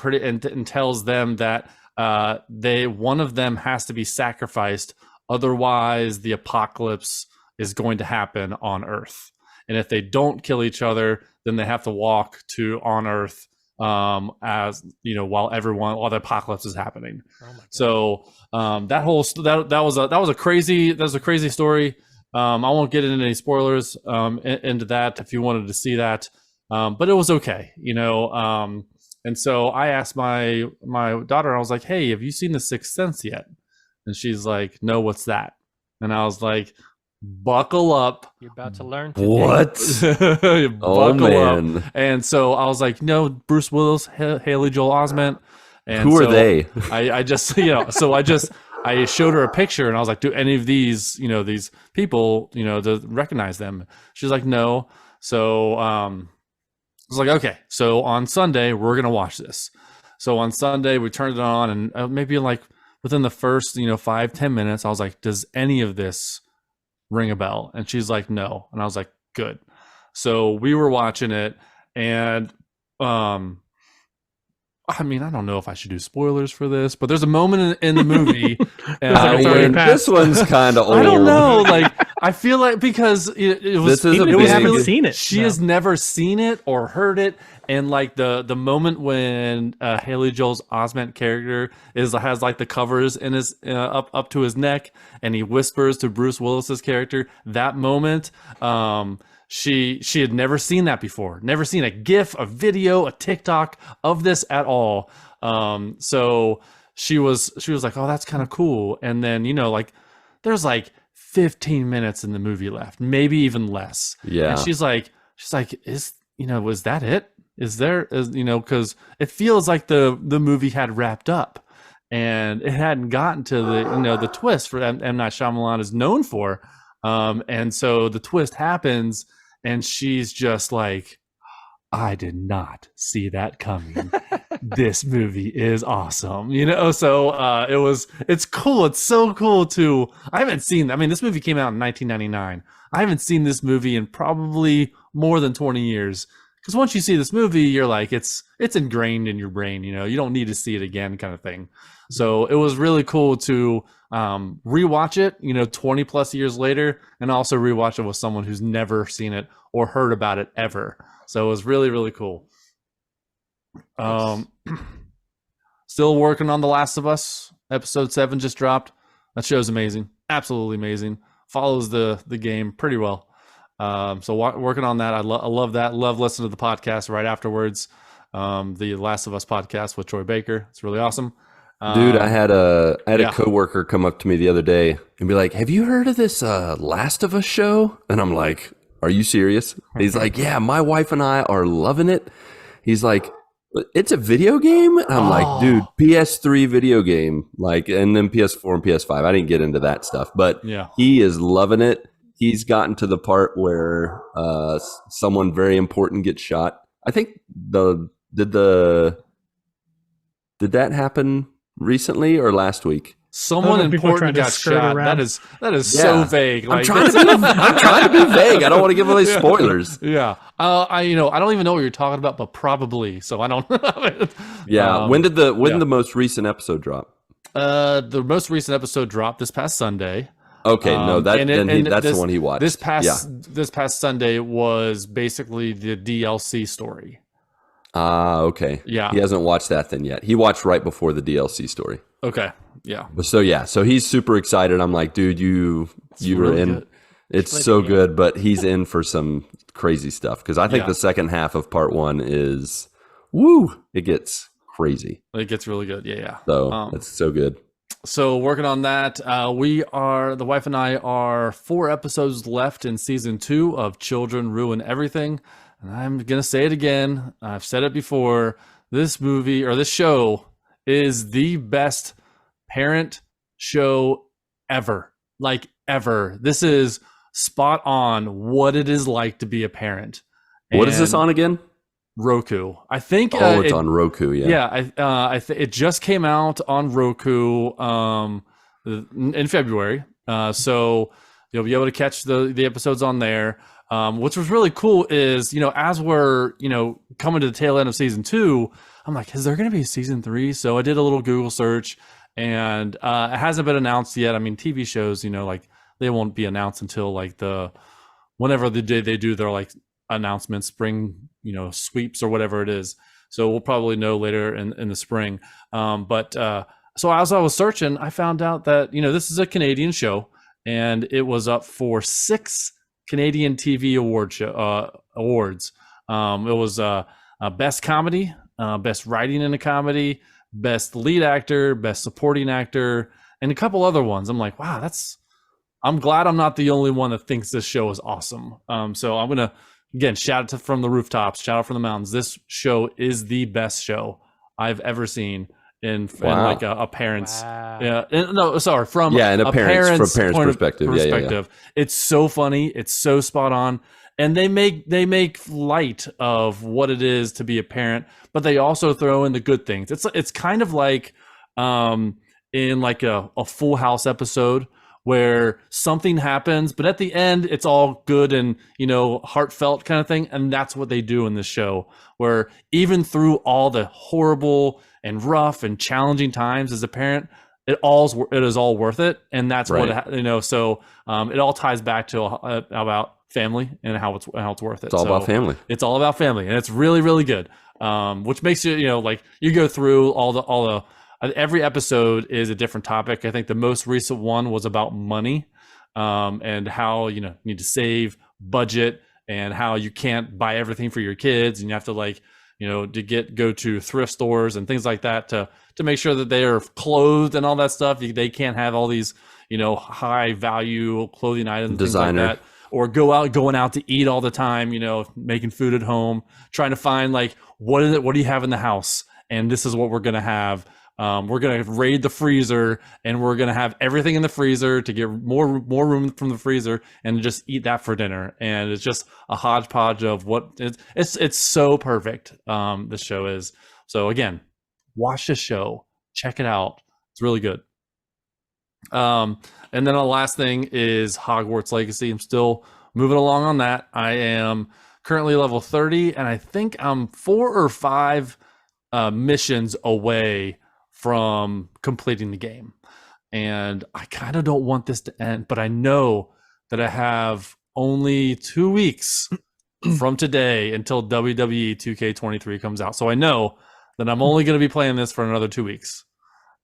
tells them that one of them has to be sacrificed, otherwise the apocalypse is going to happen on Earth. And if they don't kill each other, then they have to walk on Earth while the apocalypse is happening. Oh my God. So that was a crazy story. I won't get into any spoilers into that if you wanted to see that, but it was okay, and so I asked my daughter, I was like, hey, have you seen The Sixth Sense yet? And she's like, no, what's that? And I was like, buckle up. You're about to learn today. What? Oh Buckle up. man. And so I was like, no, Bruce Willis, Haley Joel Osment. And Who are so they? I just, so I I showed her a picture and I was like, do any of these, these people, to recognize them? She's like, no. So I was like, okay, so on Sunday, we're going to watch this. So on Sunday, we turned it on, and maybe like within the first, 5-10 minutes, I was like, does any of this ring a bell? And she's like, no. And I was like, good. So we were watching it, and I mean, I don't know if I should do spoilers for this, but there's a moment in the movie already passed. This one's kind of old. I don't know. Like, I feel like because it was, This is Even a if we big- haven't seen it, she has never seen it or heard it, and like the moment when Haley Joel's Osment character has like the covers in his up to his neck, and he whispers to Bruce Willis's character. That moment, she had never seen that before, never seen a GIF, a video, a TikTok of this at all. So she was like, oh, that's kind of cool. And then like there's like 15 minutes in the movie left, maybe even less. Yeah. And she's like, was that it? Because it feels like the movie had wrapped up, and it hadn't gotten to the twist for M. Night Shyamalan is known for. And so the twist happens, and she's just like, I did not see that coming. This movie is awesome. So it's cool. It's so cool too. This movie came out in 1999. I haven't seen this movie in probably more than 20 years. Because once you see this movie, you're like, it's ingrained in your brain, you don't need to see it again, kind of thing. So it was really cool to rewatch it, 20 plus years later, and also rewatch it with someone who's never seen it or heard about it ever. So it was really, really cool. Still working on The Last of Us. Episode 7 just dropped. That show's amazing. Absolutely amazing. Follows the game pretty well. So working on that. I love that. Love listening to the podcast right afterwards. The Last of Us podcast with Troy Baker. It's really awesome. Dude, I had a coworker come up to me the other day and be like, have you heard of this Last of Us show? And I'm like, are you serious? He's like, yeah, my wife and I are loving it. He's like, it's a video game? And I'm like, dude, PS3 video game. Like, and then PS4 and PS5. I didn't get into that stuff, but Yeah. he is loving it. He's gotten to the part where someone very important gets shot. I think did that happen recently or last week? Someone People are important trying to got skirt shot. around. That is so Yeah. vague. I'm trying to be vague. I don't want to give away spoilers. Yeah. I don't even know what you're talking about, but probably. So I don't know. Yeah. When did the most recent episode drop? The most recent episode dropped this past Sunday. Okay, no, that's this, the one he watched. This past Sunday was basically the DLC story. Okay. Yeah. He hasn't watched that then yet. He watched right before the DLC story. Okay. Yeah. So he's super excited. I'm like, dude, you were really in. good. It's so good, but he's in for some crazy stuff because I think Yeah. the second half of part 1 is it gets crazy. It gets really good. Yeah. So it's so good. So working on that, the wife and I are 4 episodes left in season 2 of Children Ruin Everything. And I'm going to say it again. I've said it before. This movie or this show is the best parent show ever. Like ever. This is spot on what it is like to be a parent. What is this And on again? Roku. I think It's on Roku, yeah. Yeah, it just came out on Roku in February. So you'll be able to catch the episodes on there. Which was really cool is, as we're, coming to the tail end of season 2, I'm like, is there going to be a season 3? So I did a little Google search, and it hasn't been announced yet. I mean, TV shows, like they won't be announced until like whenever the day they do their like announcements, spring, sweeps or whatever it is. So we'll probably know later in the spring. So as I was searching, I found out that, this is a Canadian show, and it was up for 6 Canadian TV awards. It was best comedy, best writing in a comedy, best lead actor, best supporting actor, and a couple other ones. I'm like, wow, I'm glad I'm not the only one that thinks this show is awesome. So I'm gonna again shout out from the rooftops, shout out from the mountains. This show is the best show I've ever seen. in Wow. like a parent's Wow. yeah no sorry from Yeah, and a parent's point of perspective. Yeah. It's so funny, it's so spot on, and they make light of what it is to be a parent, but they also throw in the good things. It's kind of like in like a Full House episode where something happens, but at the end it's all good and heartfelt kind of thing. And that's what they do in this show, where even through all the horrible and rough and challenging times as a parent, it is all worth it. And that's Right. what so it all ties back to about family and how it's worth it. It's all about family. It's all about family, and it's really, really good. Which makes you like you go through all the every episode is a different topic. I think the most recent one was about money, and how you need to save, budget, and how you can't buy everything for your kids, and you have to go to thrift stores and things like that to make sure that they are clothed and all that stuff. They can't have all these high value clothing items, Designer. things like that. Or going out to eat all the time, making food at home, trying to find like what do you have in the house, and this is what we're gonna have. We're gonna raid the freezer, and we're gonna have everything in the freezer to get more room from the freezer, and just eat that for dinner. And it's just a hodgepodge of what it's so perfect. This show is. So again, watch this show, check it out. It's really good. And then the last thing is Hogwarts Legacy. I'm still moving along on that. I am currently level 30, and I think I'm 4 or 5 missions away from completing the game. And I kind of don't want this to end, but I know that I have only 2 weeks from today until WWE 2K23 comes out. So I know that I'm only going to be playing this for another 2 weeks.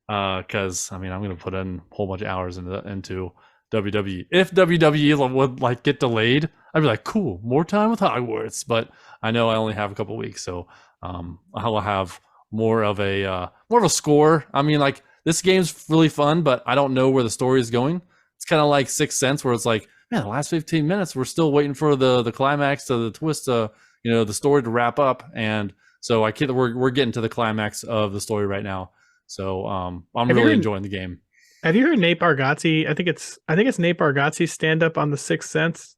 Because I'm going to put in a whole bunch of hours into WWE. If WWE would get delayed, I'd be like, cool, more time with Hogwarts. But I know I only have a couple weeks, so I'll have more of a score. This game's really fun, but I don't know where the story is going. It's kind of like Sixth Sense, where it's like, man, the last 15 minutes, we're still waiting for the climax to the twist, the story to wrap up, and so we're getting to the climax of the story right now. So I'm really enjoying the game. Have you heard Nate Bargatze? I think it's Nate Bargatze's stand up on the Sixth Sense,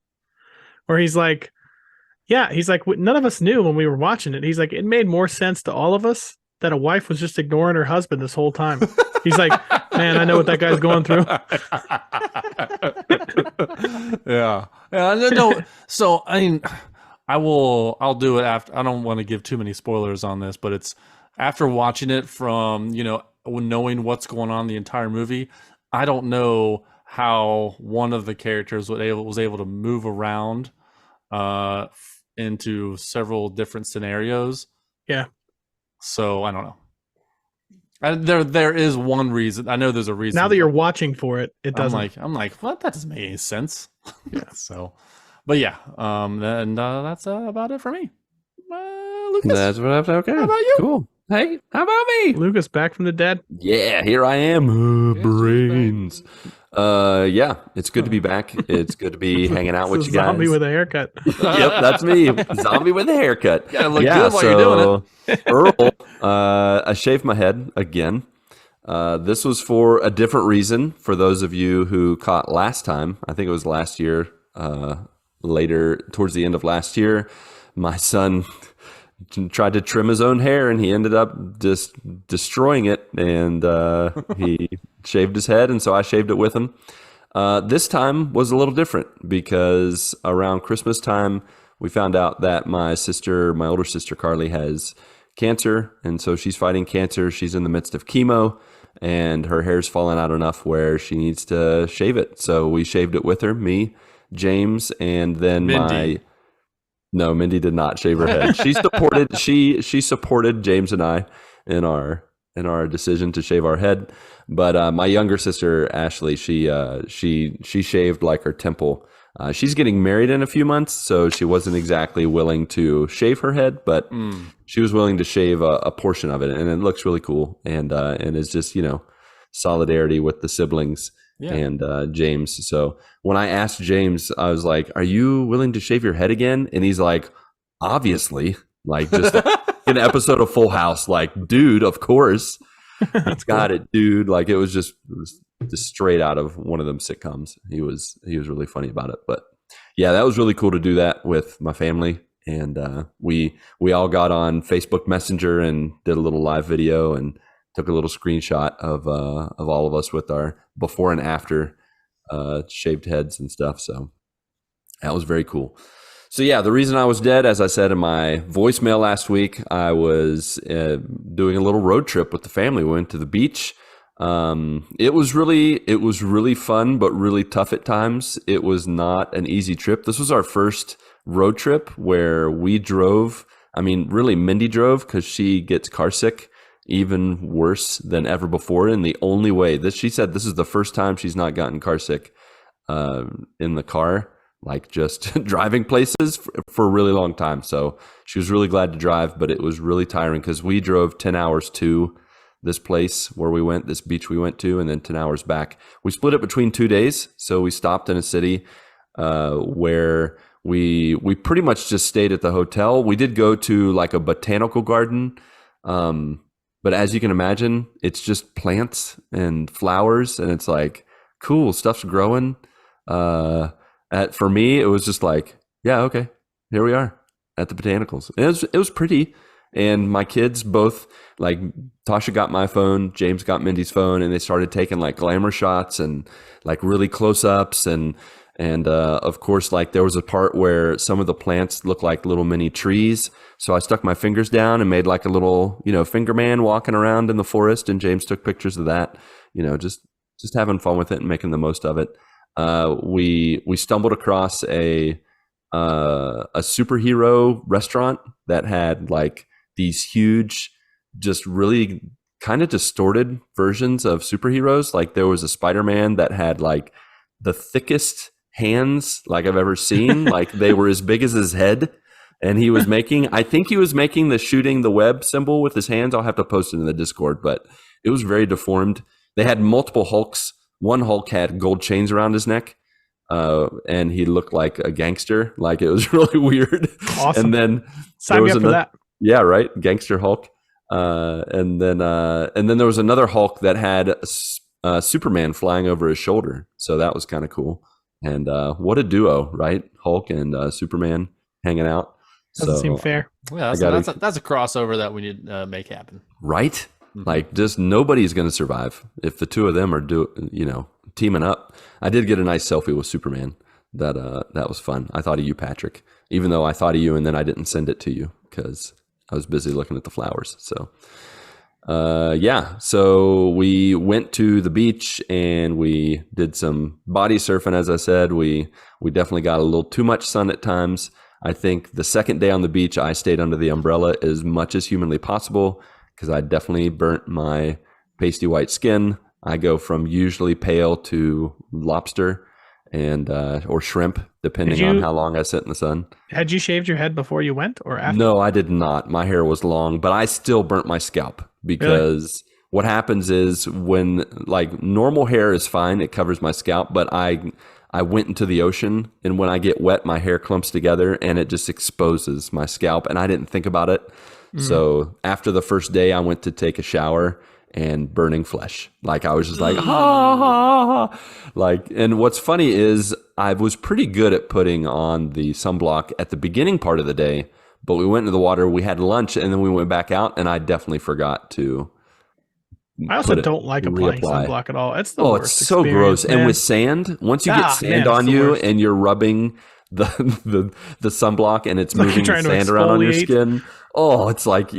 where he's like, none of us knew when we were watching it. He's like, it made more sense to all of us that a wife was just ignoring her husband this whole time. He's like, man, I know what that guy's going through. Yeah. No. So I'll do it after. I don't want to give too many spoilers on this, but it's after watching it from knowing what's going on the entire movie. I don't know how one of the characters was able to move around into several different scenarios. Yeah. So I don't know. There is one reason. I know there's a reason. Now that you're watching for it, it doesn't. I'm like, what? That doesn't make any sense. Yeah. So, but yeah. And that's about it for me. Lucas, That's what I've okay. How about you? Cool. Hey, how about me? Lucas back from the dead. Yeah, here I am. Brains. Yeah, it's good to be back. It's good to be hanging out with you guys. Zombie with a haircut. Yep, that's me. Zombie with a haircut. Gotta look good while you're doing it. Earl, I shaved my head again. This was for a different reason. For those of you who caught last time, I think it was last year, later towards the end of last year, my son tried to trim his own hair, and he ended up just destroying it, and he shaved his head, and so I shaved it with him. This time was a little different because around Christmas time, we found out that my older sister Carly, has cancer, and so she's fighting cancer. She's in the midst of chemo, and her hair's fallen out enough where she needs to shave it. So we shaved it with her, me, James, and then Mindy. No, Mindy did not shave her head. She supported she supported James and I in our decision to shave our head. But my younger sister Ashley, she shaved like her temple. She's getting married in a few months, so she wasn't exactly willing to shave her head, but she was willing to shave a portion of it, and it looks really cool. And it's just solidarity with the siblings. Yeah. And James. So when I asked James, I was like, "Are you willing to shave your head again?" And he's like, "Obviously." Like just an episode of Full House. Like, dude, of course. That's Got cool. it, dude. Like it was just straight out of one of them sitcoms. He was really funny about it. But yeah, that was really cool to do that with my family. And we all got on Facebook Messenger and did a little live video and took a little screenshot of all of us with our before and after shaved heads and stuff. So that was very cool. So yeah, the reason I was dead, as I said in my voicemail last week, I was doing a little road trip with the family. We went to the beach. It was really fun, but really tough at times. It was not an easy trip. This was our first road trip where we drove. I mean, really, Mindy drove because she gets car sick even worse than ever before. And the only way she said this is the first time she's not gotten car sick in the car, like just driving places for a really long time. So she was really glad to drive, but it was really tiring because we drove 10 hours to this place where we went, this beach we went to, and then 10 hours back. We split it between 2 days. So we stopped in a city where we pretty much just stayed at the hotel. We did go to like a botanical garden. But as you can imagine, it's just plants and flowers, and it's like, cool, stuff's growing. For me, it was just like, yeah, okay, here we are at the botanicals. And it was pretty. And my kids both, like, Tasha got my phone, James got Mindy's phone, and they started taking like glamour shots and like really close ups. And of course, like there was a part where some of the plants looked like little mini trees. So I stuck my fingers down and made like a little, finger man walking around in the forest. And James took pictures of that, just having fun with it and making the most of it. We stumbled across a superhero restaurant that had like these huge, just really kind of distorted versions of superheroes. Like there was a Spider-Man that had like the thickest hands like I've ever seen. Like they were as big as his head. And I think he was making the shooting the web symbol with his hands. I'll have to post it in the Discord, but it was very deformed. They had multiple Hulks. One Hulk had gold chains around his neck. And he looked like a gangster. Like it was really weird. Awesome. And then sign me up for that. Yeah, right. Gangster Hulk. And then there was another Hulk that had Superman flying over his shoulder. So that was kind of cool. And what a duo, right? Hulk and Superman hanging out. Doesn't seem fair. Yeah, that's a crossover that we need to make happen. Right? Mm-hmm. Like just nobody's going to survive if the two of them are teaming up. I did get a nice selfie with Superman. That was fun. I thought of you, Patrick, even though I thought of you and then I didn't send it to you because I was busy looking at the flowers. So so we went to the beach and we did some body surfing. As I said, we definitely got a little too much sun at times. I think the second day on the beach, I stayed under the umbrella as much as humanly possible because I definitely burnt my pasty white skin. I go from usually pale to lobster and or shrimp, depending on how long I sit in the sun. Had you shaved your head before you went or after? No, I did not. My hair was long, but I still burnt my scalp because what happens is when like normal hair is fine, it covers my scalp, but I went into the ocean and when I get wet, my hair clumps together and it just exposes my scalp and I didn't think about it. So after the first day, I went to take a shower and burning flesh. Like I was just like, like, and what's funny is I was pretty good at putting on the sunblock at the beginning part of the day, but we went into the water, we had lunch and then we went back out and I definitely forgot to. I also don't like applying sunblock at all. It's the worst. It's so gross. Man. And with sand, once you get sand on you and you're rubbing the sunblock and it's moving the sand around on your skin. Oh, it's like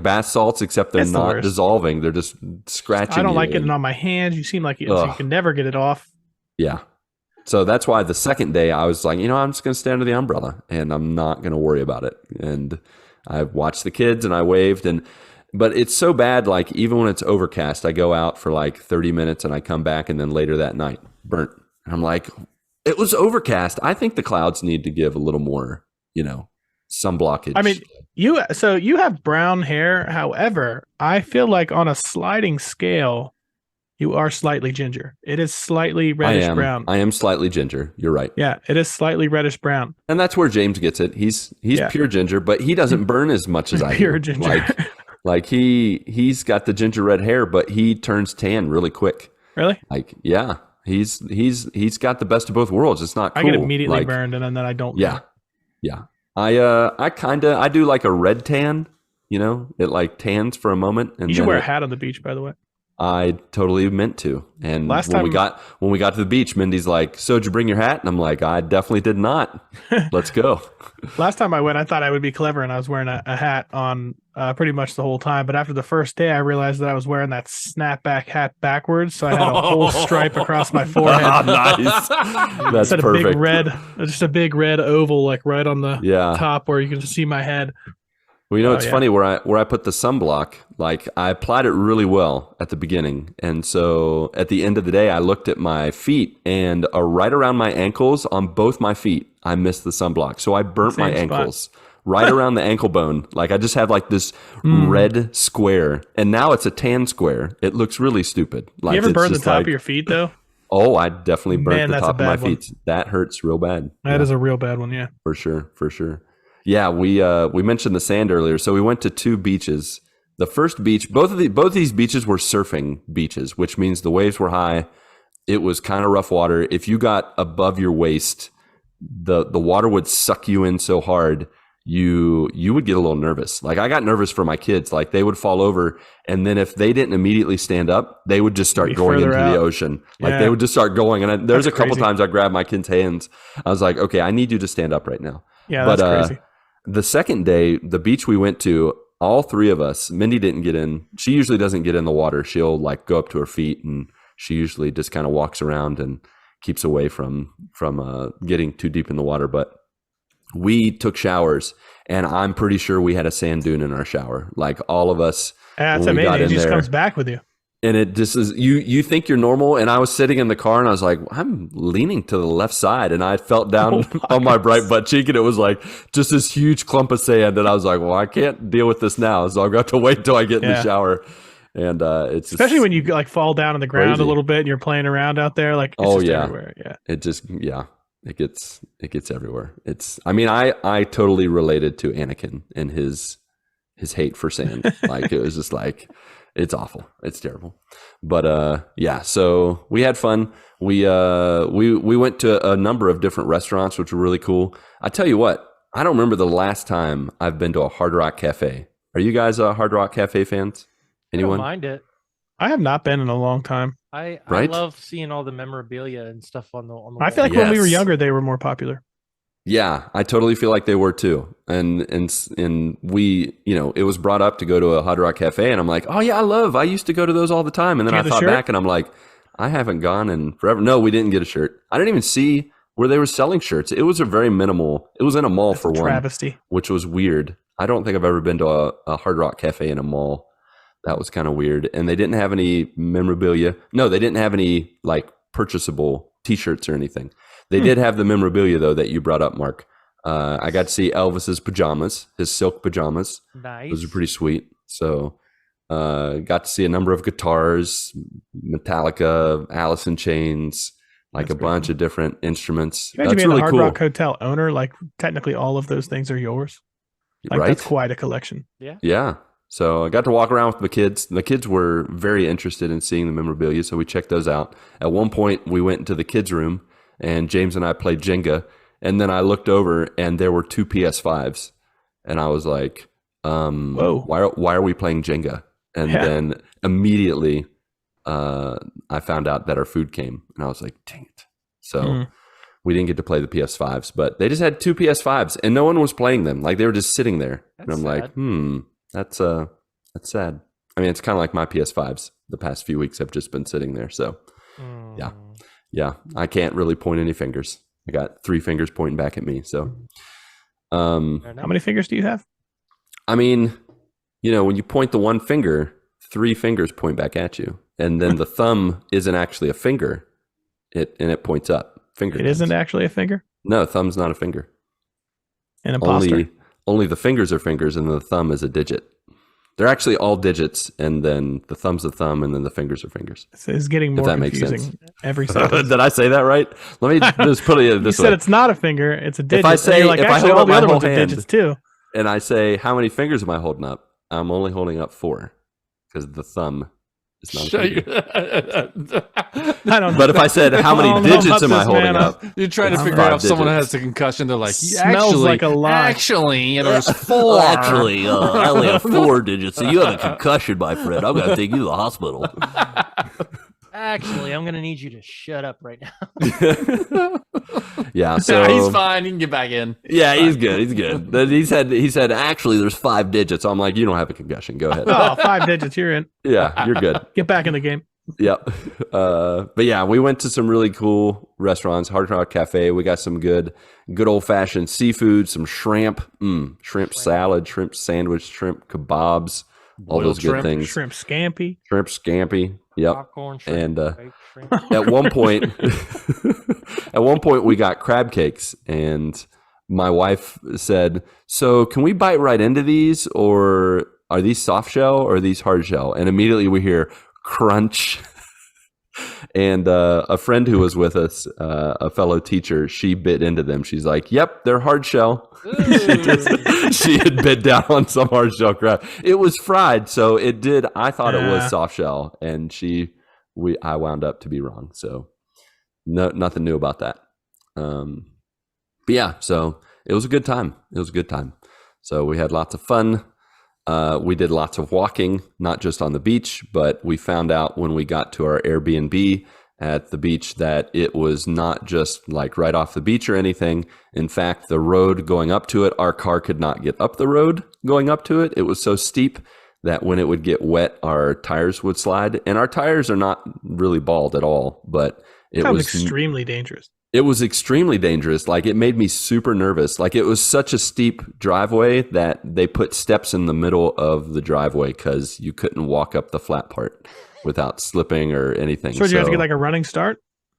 bath salts, except they're not dissolving. They're just scratching. I don't like it on my hands. You seem like you can never get it off. Yeah. So that's why the second day I was like, I'm just going to stay under the umbrella and I'm not going to worry about it. And I watched the kids and I waved but it's so bad. Like even when it's overcast, I go out for like 30 minutes and I come back and then later that night burnt. And I'm like, it was overcast. I think the clouds need to give a little more, sun blockage. I mean, you have brown hair. However, I feel like on a sliding scale, you are slightly ginger. It is slightly reddish brown. I am slightly ginger. You're right. Yeah, it is slightly reddish brown. And that's where James gets it. He's pure ginger, but he doesn't burn as much as I do. Pure ginger. Like he's got the ginger red hair, but he turns tan really quick. Really? Like, yeah, he's got the best of both worlds. It's not cool. I get immediately like, burned, and then I don't. Yeah, yeah. I do like a red tan. You know, it like tans for a moment, and You should then wear a hat on the beach, by the way. I totally meant to. And Last when time- we got to the beach, Mindy's like, "So did you bring your hat?" And I'm like, "I definitely did not. Let's go." Last time I went, I thought I would be clever, and I was wearing a hat on pretty much the whole time. But after the first day, I realized that I was wearing that snapback hat backwards, so I had a whole stripe across my forehead. Nice. That's Instead of perfect. big red, just a big red oval, like right on the Yeah. top where you can just see my head. Well, you know, Oh, it's yeah. funny where I put the sunblock, like I applied it really well at the beginning. And so at the end of the day, I looked at my feet and right around my ankles on both my feet, I missed the sunblock. So I burnt my Same spot. ankles right around the ankle bone. Like I just have like this red square, and now it's a tan square. It looks really stupid. Like You ever it's burn the just top like, of your feet though? Oh, I definitely burnt Man, the that's a top of my bad one. feet. That hurts real bad. That Yeah. is a real bad one. Yeah. For sure, for sure. Yeah, we mentioned the sand earlier, so we went to two beaches. The first beach, both these beaches were surfing beaches, which means the waves were high. It was kind of rough water. If you got above your waist, the water would suck you in so hard you would get a little nervous. Like I got nervous for my kids. Like they would fall over, and then if they didn't immediately stand up, they would just start Be going into further the out. ocean. Like Yeah. they would just start going. And there's That's a couple crazy. times I grabbed my kids' hands. I was like, okay, I need you to stand up right now. Yeah, But, that's crazy. The second day, the beach we went to, all three of us, Mindy didn't get in. She usually doesn't get in the water. She'll like go up to her feet, and she usually just kind of walks around and keeps away from getting too deep in the water. But we took showers, and I'm pretty sure we had a sand dune in our shower. Like all of us. That's when we got amazing. It in just there- comes back with you. And it just is, you think you're normal. And I was sitting in the car and I was like, I'm leaning to the left side. And I felt down on my right butt cheek, and it was like just this huge clump of sand. And I was like, well, I can't deal with this now. So I've got to wait till I get in the Yeah. shower. And it's Especially when you like fall down on the ground crazy. a little bit and you're playing around out there. Like, it's Oh, just yeah. everywhere. Yeah. it just, yeah, it gets everywhere. I mean, I totally related to Anakin and his hate for sand. Like it was just like, it's awful. It's terrible. But yeah, so we had fun. We went to a number of different restaurants, which were really cool. I tell you what, I don't remember the last time I've been to a Hard Rock Cafe. Are you guys Hard Rock Cafe fans? I don't Anyone? mind it. I have not been in a long time. I Right? love seeing all the memorabilia and stuff on the I feel like wall. when we were Yes. younger, they were more popular. Yeah, I totally feel like they were too. And we, you know, it was brought up to go to a Hard Rock Cafe, and I'm like, oh yeah, I used to go to those all the time. And then Did you I get the thought shirt? back, and I'm like, I haven't gone in forever. No, we didn't get a shirt. I didn't even see where they were selling shirts. It was a very minimal. It was in a mall That's for a one, travesty. which was weird. I don't think I've ever been to a Hard Rock Cafe in a mall. That was kind of weird. And they didn't have any memorabilia. No, they didn't have any like purchasable T-shirts or anything. They did have the memorabilia though that you brought up, Mark. I got to see Elvis's pajamas, his silk pajamas. Nice. Those are pretty sweet. So got to see a number of guitars, Metallica, Alice in Chains, like That's a pretty bunch cool. of different instruments. Can you imagine That's being really a Hard cool. Rock Hotel owner? Like, technically, all of those things are yours. Like, right? that's quite a collection. Yeah. So I got to walk around with the kids. The kids were very interested in seeing the memorabilia, so we checked those out. At one point, we went into the kids' room, and James and I played Jenga. And then I looked over, and there were two PS5s, and I was like, Whoa. why are we playing Jenga? And Yeah. then immediately I found out that our food came, and I was like, dang it. So Mm. we didn't get to play the PS5s, but they just had two PS5s, and no one was playing them. Like they were just sitting there. That's and I'm like, sad. that's sad. I mean, it's kind of like my PS5s. The past few weeks have just been sitting there. So Yeah. Mm. yeah, I can't really point any fingers. I got 3 fingers pointing back at me. So, Fair How enough. many fingers do you have? I mean, you know, when you point the one finger, 3 fingers point back at you, and then the thumb isn't actually a finger. It points up. Finger. It isn't actually a finger. No, thumb's not a finger. An imposter. Only the fingers are fingers, and the thumb is a digit. They're actually all digits, and then the thumb's the thumb, and then the fingers are fingers. It's getting more that makes confusing every second. Did I say that right? Let me just put it You this said way. it's not a finger; it's a digit. I And say- you're like, if I actually, hold all up the my other whole ones are hand- digits too. And I say, how many fingers am I holding up? I'm only holding up 4 because the thumb is not. Shut your- I don't. But if I said how I don't many know digits about am I this, holding man. up? You're trying to It's figure out 5 if someone digits. has a concussion. They're like, Smells like a lie. Actually, there's 4. Well, actually, I only have 4 digits. So you have a concussion, my friend. I'm going to take you to the hospital. Actually, I'm gonna need you to shut up right now. Yeah, so he's fine. You can get back in. Yeah, he's good. He's good. Then he said actually there's 5 digits. So I'm like, you don't have a concussion. Go ahead. Oh, 5 digits. You're in. Yeah, you're good. Get back in the game. Yep. But yeah, we went to some really cool restaurants. Hard Rock Cafe. We got some good old fashioned seafood, some shrimp, shrimp salad, shrimp sandwich, shrimp kebabs, all Boiled those good shrimp. things. Shrimp scampi. Shrimp scampi. Yep. Popcorn, shrimp, And baked shrimp. at one point, we got crab cakes, and my wife said, "So can we bite right into these, or are these soft shell or are these hard shell?" And immediately we hear crunch. And a friend who was with us, a fellow teacher, she bit into them. She's like, "Yep, they're hard shell." She had bit down on some hard shell crab. It was fried, so it did. I thought it was soft shell, and I wound up to be wrong. So nothing new about that. But yeah, so it was a good time. So we had lots of fun. We did lots of walking, not just on the beach, but we found out when we got to our Airbnb at the beach that it was not just like right off the beach or anything. In fact, the road going up to it, our car could not get up the road going up to it. It was so steep that when it would get wet, our tires would slide. And our tires are not really bald at all, but it Sounds was extremely dangerous. It was extremely dangerous. Like, it made me super nervous. Like, it was such a steep driveway that they put steps in the middle of the driveway because you couldn't walk up the flat part without slipping or anything. So did you guys get like a running start?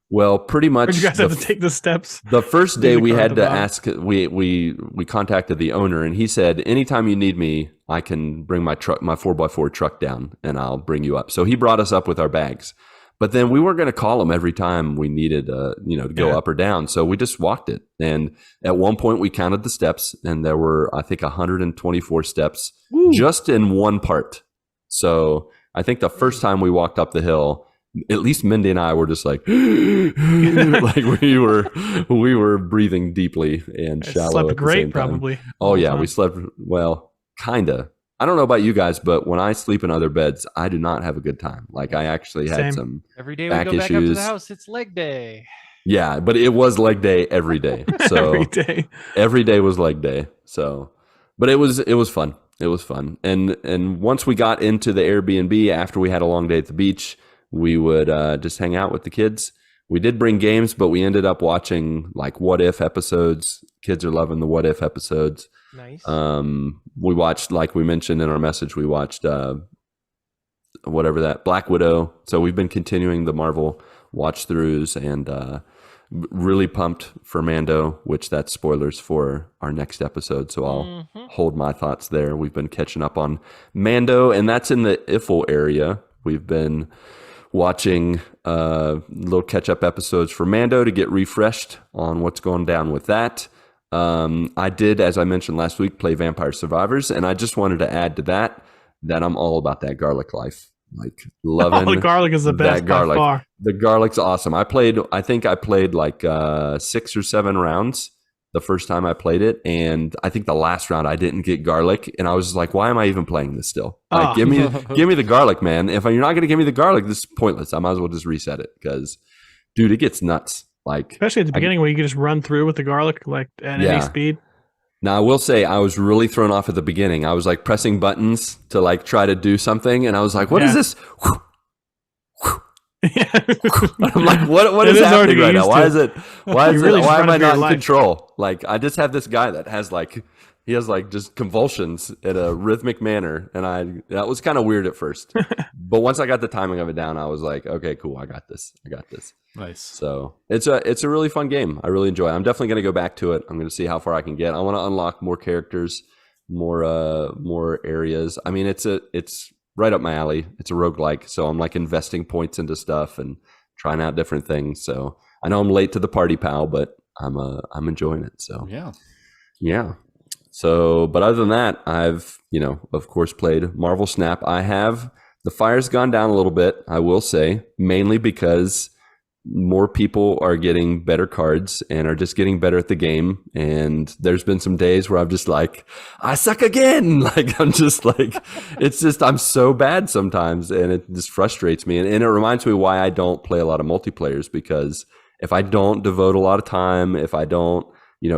Well, pretty much. Or did you guys have to take the steps? The first day Leave the we car at had the to bottom? ask, we contacted the owner, and he said, anytime you need me, I can bring my 4x4 truck down and I'll bring you up. So he brought us up with our bags. But then we weren't going to call him every time we needed, to go up or down. So we just walked it. And at one point we counted the steps, and there were, I think, 124 steps just in one part. So I think the first time we walked up the hill, at least Mindy and I were just like, like we were breathing deeply and shallow. Slept at the great, same time. probably. Oh yeah, we slept well, kinda. I don't know about you guys, but when I sleep in other beds, I do not have a good time. Like, I actually had Same. some Every day we back go back up to issues. the house, it's leg day. Yeah, but it was leg day every day. So Every day. every day was leg day. So, but it was fun. It was fun. And once we got into the Airbnb after we had a long day at the beach, we would just hang out with the kids. We did bring games, but we ended up watching like What If episodes. Kids are loving the What If episodes. Nice. We watched, like we mentioned in our message, we watched Black Widow. So we've been continuing the Marvel watch throughs, and really pumped for Mando, which that's spoilers for our next episode. So I'll hold my thoughts there. We've been catching up on Mando, and that's in the Eiffel area. We've been watching little catch-up episodes for Mando to get refreshed on what's going down with that. I did, as I mentioned last week, play Vampire Survivors, and I just wanted to add to that I'm all about that garlic life. Like, loving Oh, the garlic is the that best by garlic. far. The garlic's awesome. I think I played like 6 or 7 rounds the first time I played it, and I think the last round I didn't get garlic, and I was just like, why am I even playing this still? Like, Oh. give me the garlic, man. If you're not going to give me the garlic, this is pointless. I might as well just reset it, because, dude, it gets nuts. Like, Especially at the beginning where you can just run through with the garlic like at Yeah. any speed. now I will say I was really thrown off at the beginning. I was like pressing buttons to like try to do something, and I was like, what is Yeah. this? Yeah. I'm like, what It is is hard to happening get right now? used Why to. is it? You're really just Why am running I for your not in life. control? Like, I just have this guy that has like, he has like just convulsions in a rhythmic manner, and that was kind of weird at first. But once I got the timing of it down, I was like, okay, cool, I got this. Nice. So it's a really fun game. I really enjoy it. I'm definitely going to go back to it. I'm going to see how far I can get. I want to unlock more characters, more areas. I mean, it's right up my alley. It's a roguelike, so I'm like investing points into stuff and trying out different things. So I know I'm late to the party, pal, but I'm enjoying it. So Yeah. yeah. So, but other than that, I've, of course, played Marvel Snap. The fire's gone down a little bit, I will say, mainly because more people are getting better cards and are just getting better at the game. And there's been some days where I'm just like, I suck again. Like, I'm just like, I'm so bad sometimes. And it just frustrates me. And it reminds me why I don't play a lot of multiplayers, because if I don't devote a lot of time, if I don't,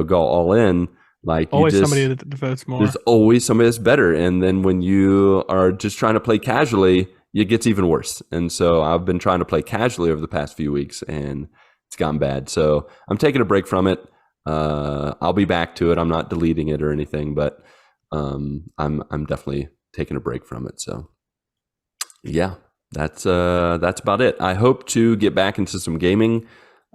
go all in, like somebody that devotes more. There's always somebody that's better. And then when you are just trying to play casually, it gets even worse. And so I've been trying to play casually over the past few weeks, and it's gotten bad. So I'm taking a break from it. I'll be back to it. I'm not deleting it or anything, but I'm definitely taking a break from it. So yeah, that's about it. I hope to get back into some gaming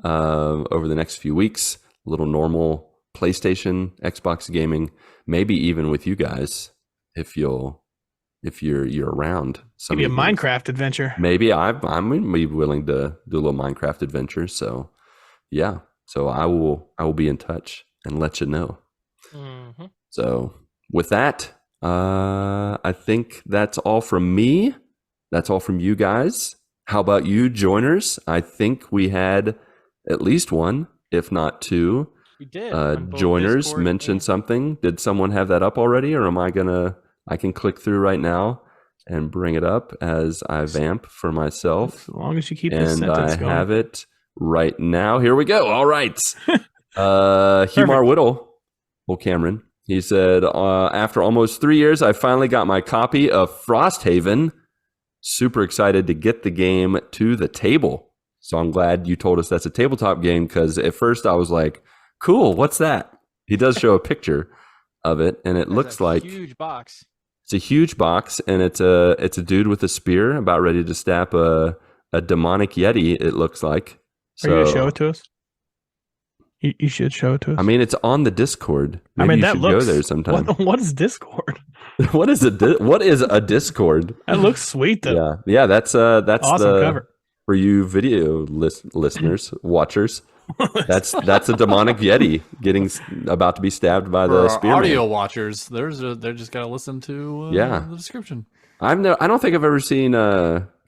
over the next few weeks. A little normal PlayStation, Xbox gaming, maybe even with you guys if you're around. Maybe a Minecraft adventure. Maybe I'm willing to do a little Minecraft adventure. So yeah, so I will be in touch and let you know. Mm-hmm. So with that, I think that's all from me. That's all from you guys. How about you, joiners? I think we had at least one, if not two. We did. On both Joiners Discord mentioned and- something. Did someone have that up already, or I can click through right now and bring it up as I vamp for myself. As long as you keep this And sentence I going. have it right now. Here we go. All right. Humar Whittle, well, Cameron, he said, after almost 3 years, I finally got my copy of Frosthaven. Super excited to get the game to the table. So I'm glad you told us that's a tabletop game, because at first I was like, cool, what's that? He does show a picture of it, and it There's looks a like huge box. it's a huge box, and it's a dude with a spear about ready to stab a demonic yeti, it looks like. Are you going to show it to us? You should show it to us. I mean, it's on the Discord. Maybe I mean, you that should looks. go there sometime. What is Discord? What is a Discord? That looks sweet though. Yeah. That's Awesome cover. For you video listeners, watchers. That's a demonic yeti about to be stabbed by For the our spearman. audio watchers, they're just gotta listen to the description. I don't think I've ever seen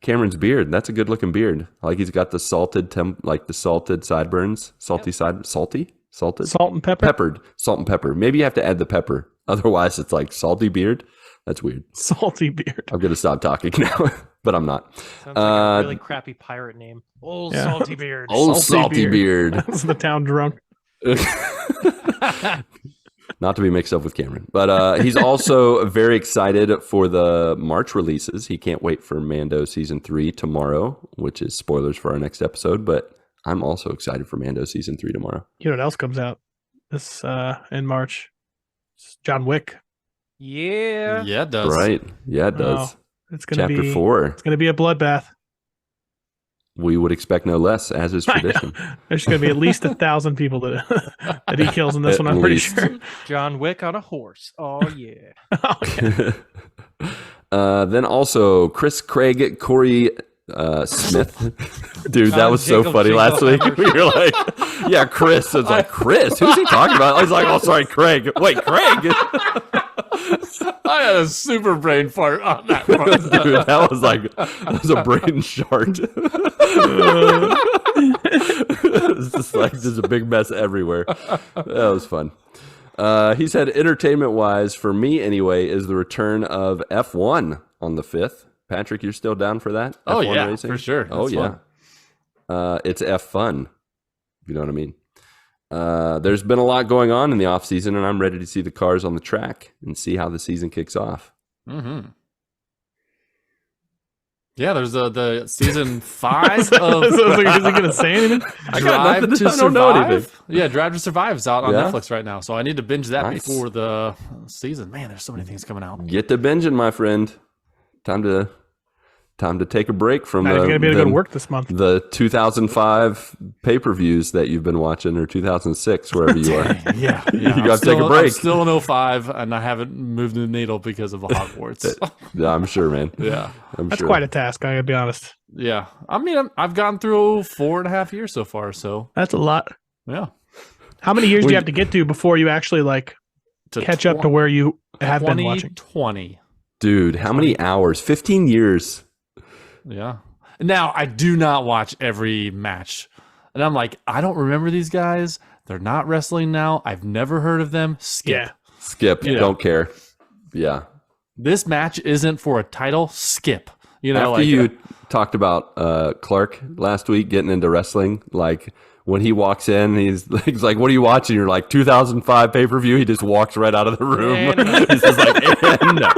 Cameron's beard. That's a good looking beard. Like, he's got the salted sideburns, salty. Salt and pepper. Peppered, salt and pepper. Maybe you have to add the pepper. Otherwise, it's like salty beard. That's weird. Salty beard. I'm going to stop talking now, but I'm not. Sounds like a really crappy pirate name. Old Yeah. Salty Beard. Old Salty salty beard. That's the town drunk. Not to be mixed up with Cameron. But he's also very excited for the March releases. He can't wait for Mando Season 3 tomorrow, which is spoilers for our next episode. But I'm also excited for Mando Season 3 tomorrow. You know what else comes out this in March? It's John Wick. Yeah. Yeah, it does. Right. Yeah, it does. Oh, it's gonna Chapter be 4. It's gonna be a bloodbath. We would expect no less, as is I know. tradition. There's gonna be at least 1,000 people that he kills in this At one. I'm pretty least. sure. John Wick on a horse. Oh yeah. Oh, yeah. Then also Chris Craig, Corey Smith. Dude, that was so Jacob funny last week. Jacob. We were like, yeah, Chris. It's like, Chris? Who's he talking about? I was like, oh, sorry, Craig. Wait, Craig? I had a super brain fart on that one. Dude, that was a brain shart. It's just like, there's a big mess everywhere. That was fun. He said, entertainment-wise, for me anyway, is the return of F1 on the 5th. Patrick, you're still down for that? Oh, F1 yeah, racing? for sure. Oh, That's yeah. fun. It's F-fun, if you know what I mean. There's been a lot going on in the off-season, and I'm ready to see the cars on the track and see how the season kicks off. Mm-hmm. Yeah, there's the season 5 I was of like, is he gonna say anything? I got Drive nothing to I don't know anything. Survive. Yeah, Drive to Survive is out on Yeah? Netflix right now, so I need to binge that Nice. before the season. Man, there's so many things coming out. Get to binging, my friend. Time to take a break from Now he's gonna be able to go to work this month. the 2005 pay-per-views that you've been watching, or 2006, wherever you are. Yeah, You I'm gotta take a still- break. I'm still in 05, and I haven't moved the needle because of Hogwarts. Yeah, I'm sure, man. yeah, I'm That's sure. quite a task. I gotta be honest. yeah. I mean, I've gone through 4.5 years so far, so That's a lot. yeah. How many years do When- you have to get to before you actually like catch up to where you have been watching. 2020. Dude, how many hours? 15 years. Yeah. Now, I do not watch every match. And I'm like, I don't remember these guys. They're not wrestling now. I've never heard of them. Skip. Yeah. Skip. Yeah. Don't care. Yeah. This match isn't for a title. Skip. You know, After you talked about Clark last week getting into wrestling, like when he walks in, he's like, "What are you watching?" You're like, 2005 pay-per-view. He just walks right out of the room. He's just like, no.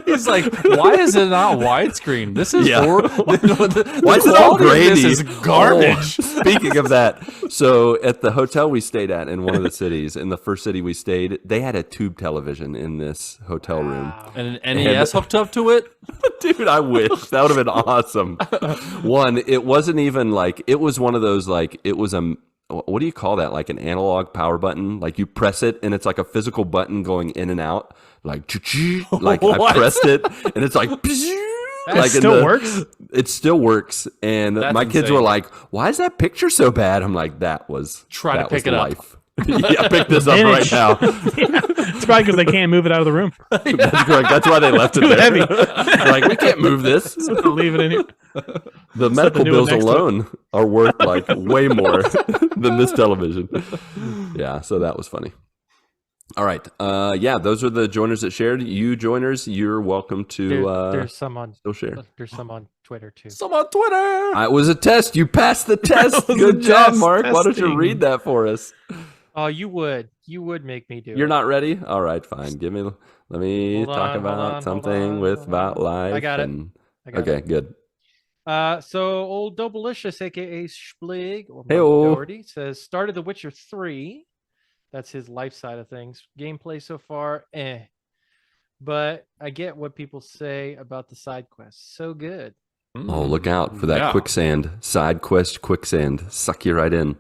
He's like, why is it not widescreen? This is Why is it all grainy? This is garbage. Oh, speaking of that, so at the hotel we stayed at in one of the cities, in the first city we stayed, they had a tube television in this hotel room. And an NES hooked up to it? Dude, I wish. That would have been awesome. One, it wasn't even like, it was one of those, like, it was what do you call that? Like an analog power button? Like you press it and it's like a physical button going in and out. Like, like I pressed it and it's like, That still works? It still works. And That's my kids insane. were like, why is that picture so bad? I'm like, that was Pick it up. life. Yeah, pick this up right now. It's probably because they can't move it out of the room. That's correct. That's why they left it there. Heavy. They're like, we can't move this. Leave it in here. The medical new one bills next to it. alone are worth like way more than this television. Yeah, so that was funny. All right. Yeah, those are the joiners that shared. You joiners, you're welcome to There's some on still share. there's some on Twitter too. Some on Twitter. It was a test. You passed the test. was Good a job, test. Mark. Why don't you Testing. read that for us? Oh, you would make me do You're it. not ready? All right, fine. Let me Hold talk on, about hold on, something hold on, with hold about on. life. I got it. and- I got Okay, it. good. So old Dobelicious, aka Splig or Hey-o. Doherty, says started The Witcher 3. That's his life side of things. Gameplay so far, but I get what people say about the side quests. So good. Oh, look out for that Yeah. quicksand. Side quest quicksand. Suck you right in.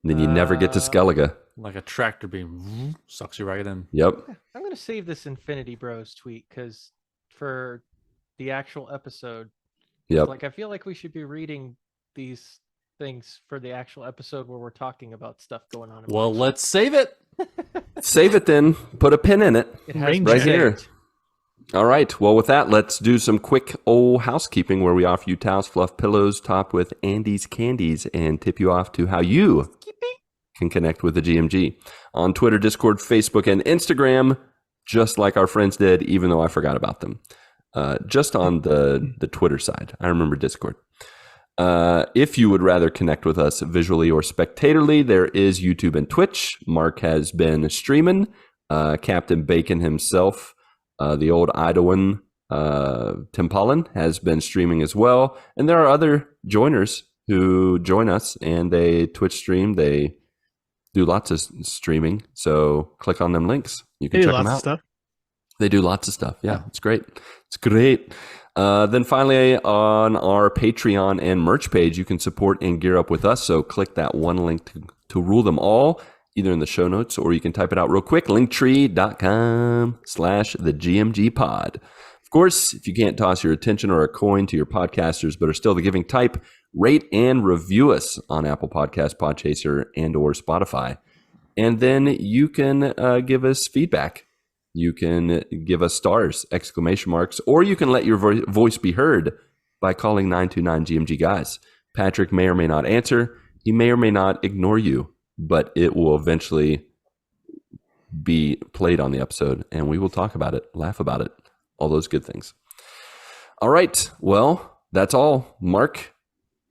Then you never get to Skellige. Like a tractor beam sucks you right in. Yep. I'm gonna save this Infinity Bros tweet because for the actual episode, Yep. like I feel like we should be reading these things for the actual episode where we're talking about stuff going on. in Well, March. let's save it. Save it then. Put a pin in it. It has Rain been right here. saved. All right. Well, with that, let's do some quick old housekeeping where we offer you towels, fluff pillows topped with Andy's candies and tip you off to how you can connect with the GMG on Twitter, Discord, Facebook, and Instagram, just like our friends did, even though I forgot about them. Just on the Twitter side. I remember Discord. If you would rather connect with us visually or spectatorly, there is YouTube and Twitch. Mark has been streaming. Captain Bacon himself, the old Idawan, Tim Pollen, has been streaming as well. And there are other joiners who join us and they Twitch stream. They do lots of streaming. So click on them links. You can They do check them lots of out. stuff. They do lots of stuff. Yeah, it's great. It's great. Then finally, on our Patreon and merch page, you can support and gear up with us. So click that one link to rule them all, either in the show notes or you can type it out real quick, linktree.com/thegmgpod. Of course, if you can't toss your attention or a coin to your podcasters, but are still the giving type, rate and review us on Apple Podcasts, Podchaser, and or Spotify. And then you can give us feedback. You can give us stars, exclamation marks, or you can let your voice be heard by calling 929-GMG Guys. Patrick may or may not answer. He may or may not ignore you, but it will eventually be played on the episode, and we will talk about it, laugh about it, all those good things. All right. Well, that's all. Mark,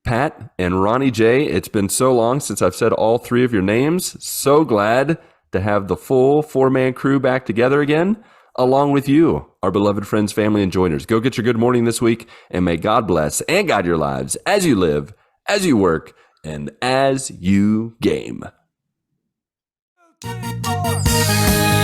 Pat, and Ronnie J. It's been so long since I've said all three of your names. So glad to have the full four-man crew back together again, along with you, our beloved friends, family, and joiners. Go get your good morning this week, and may God bless and guide your lives as you live, as you work, and as you game. 2, 3, 4.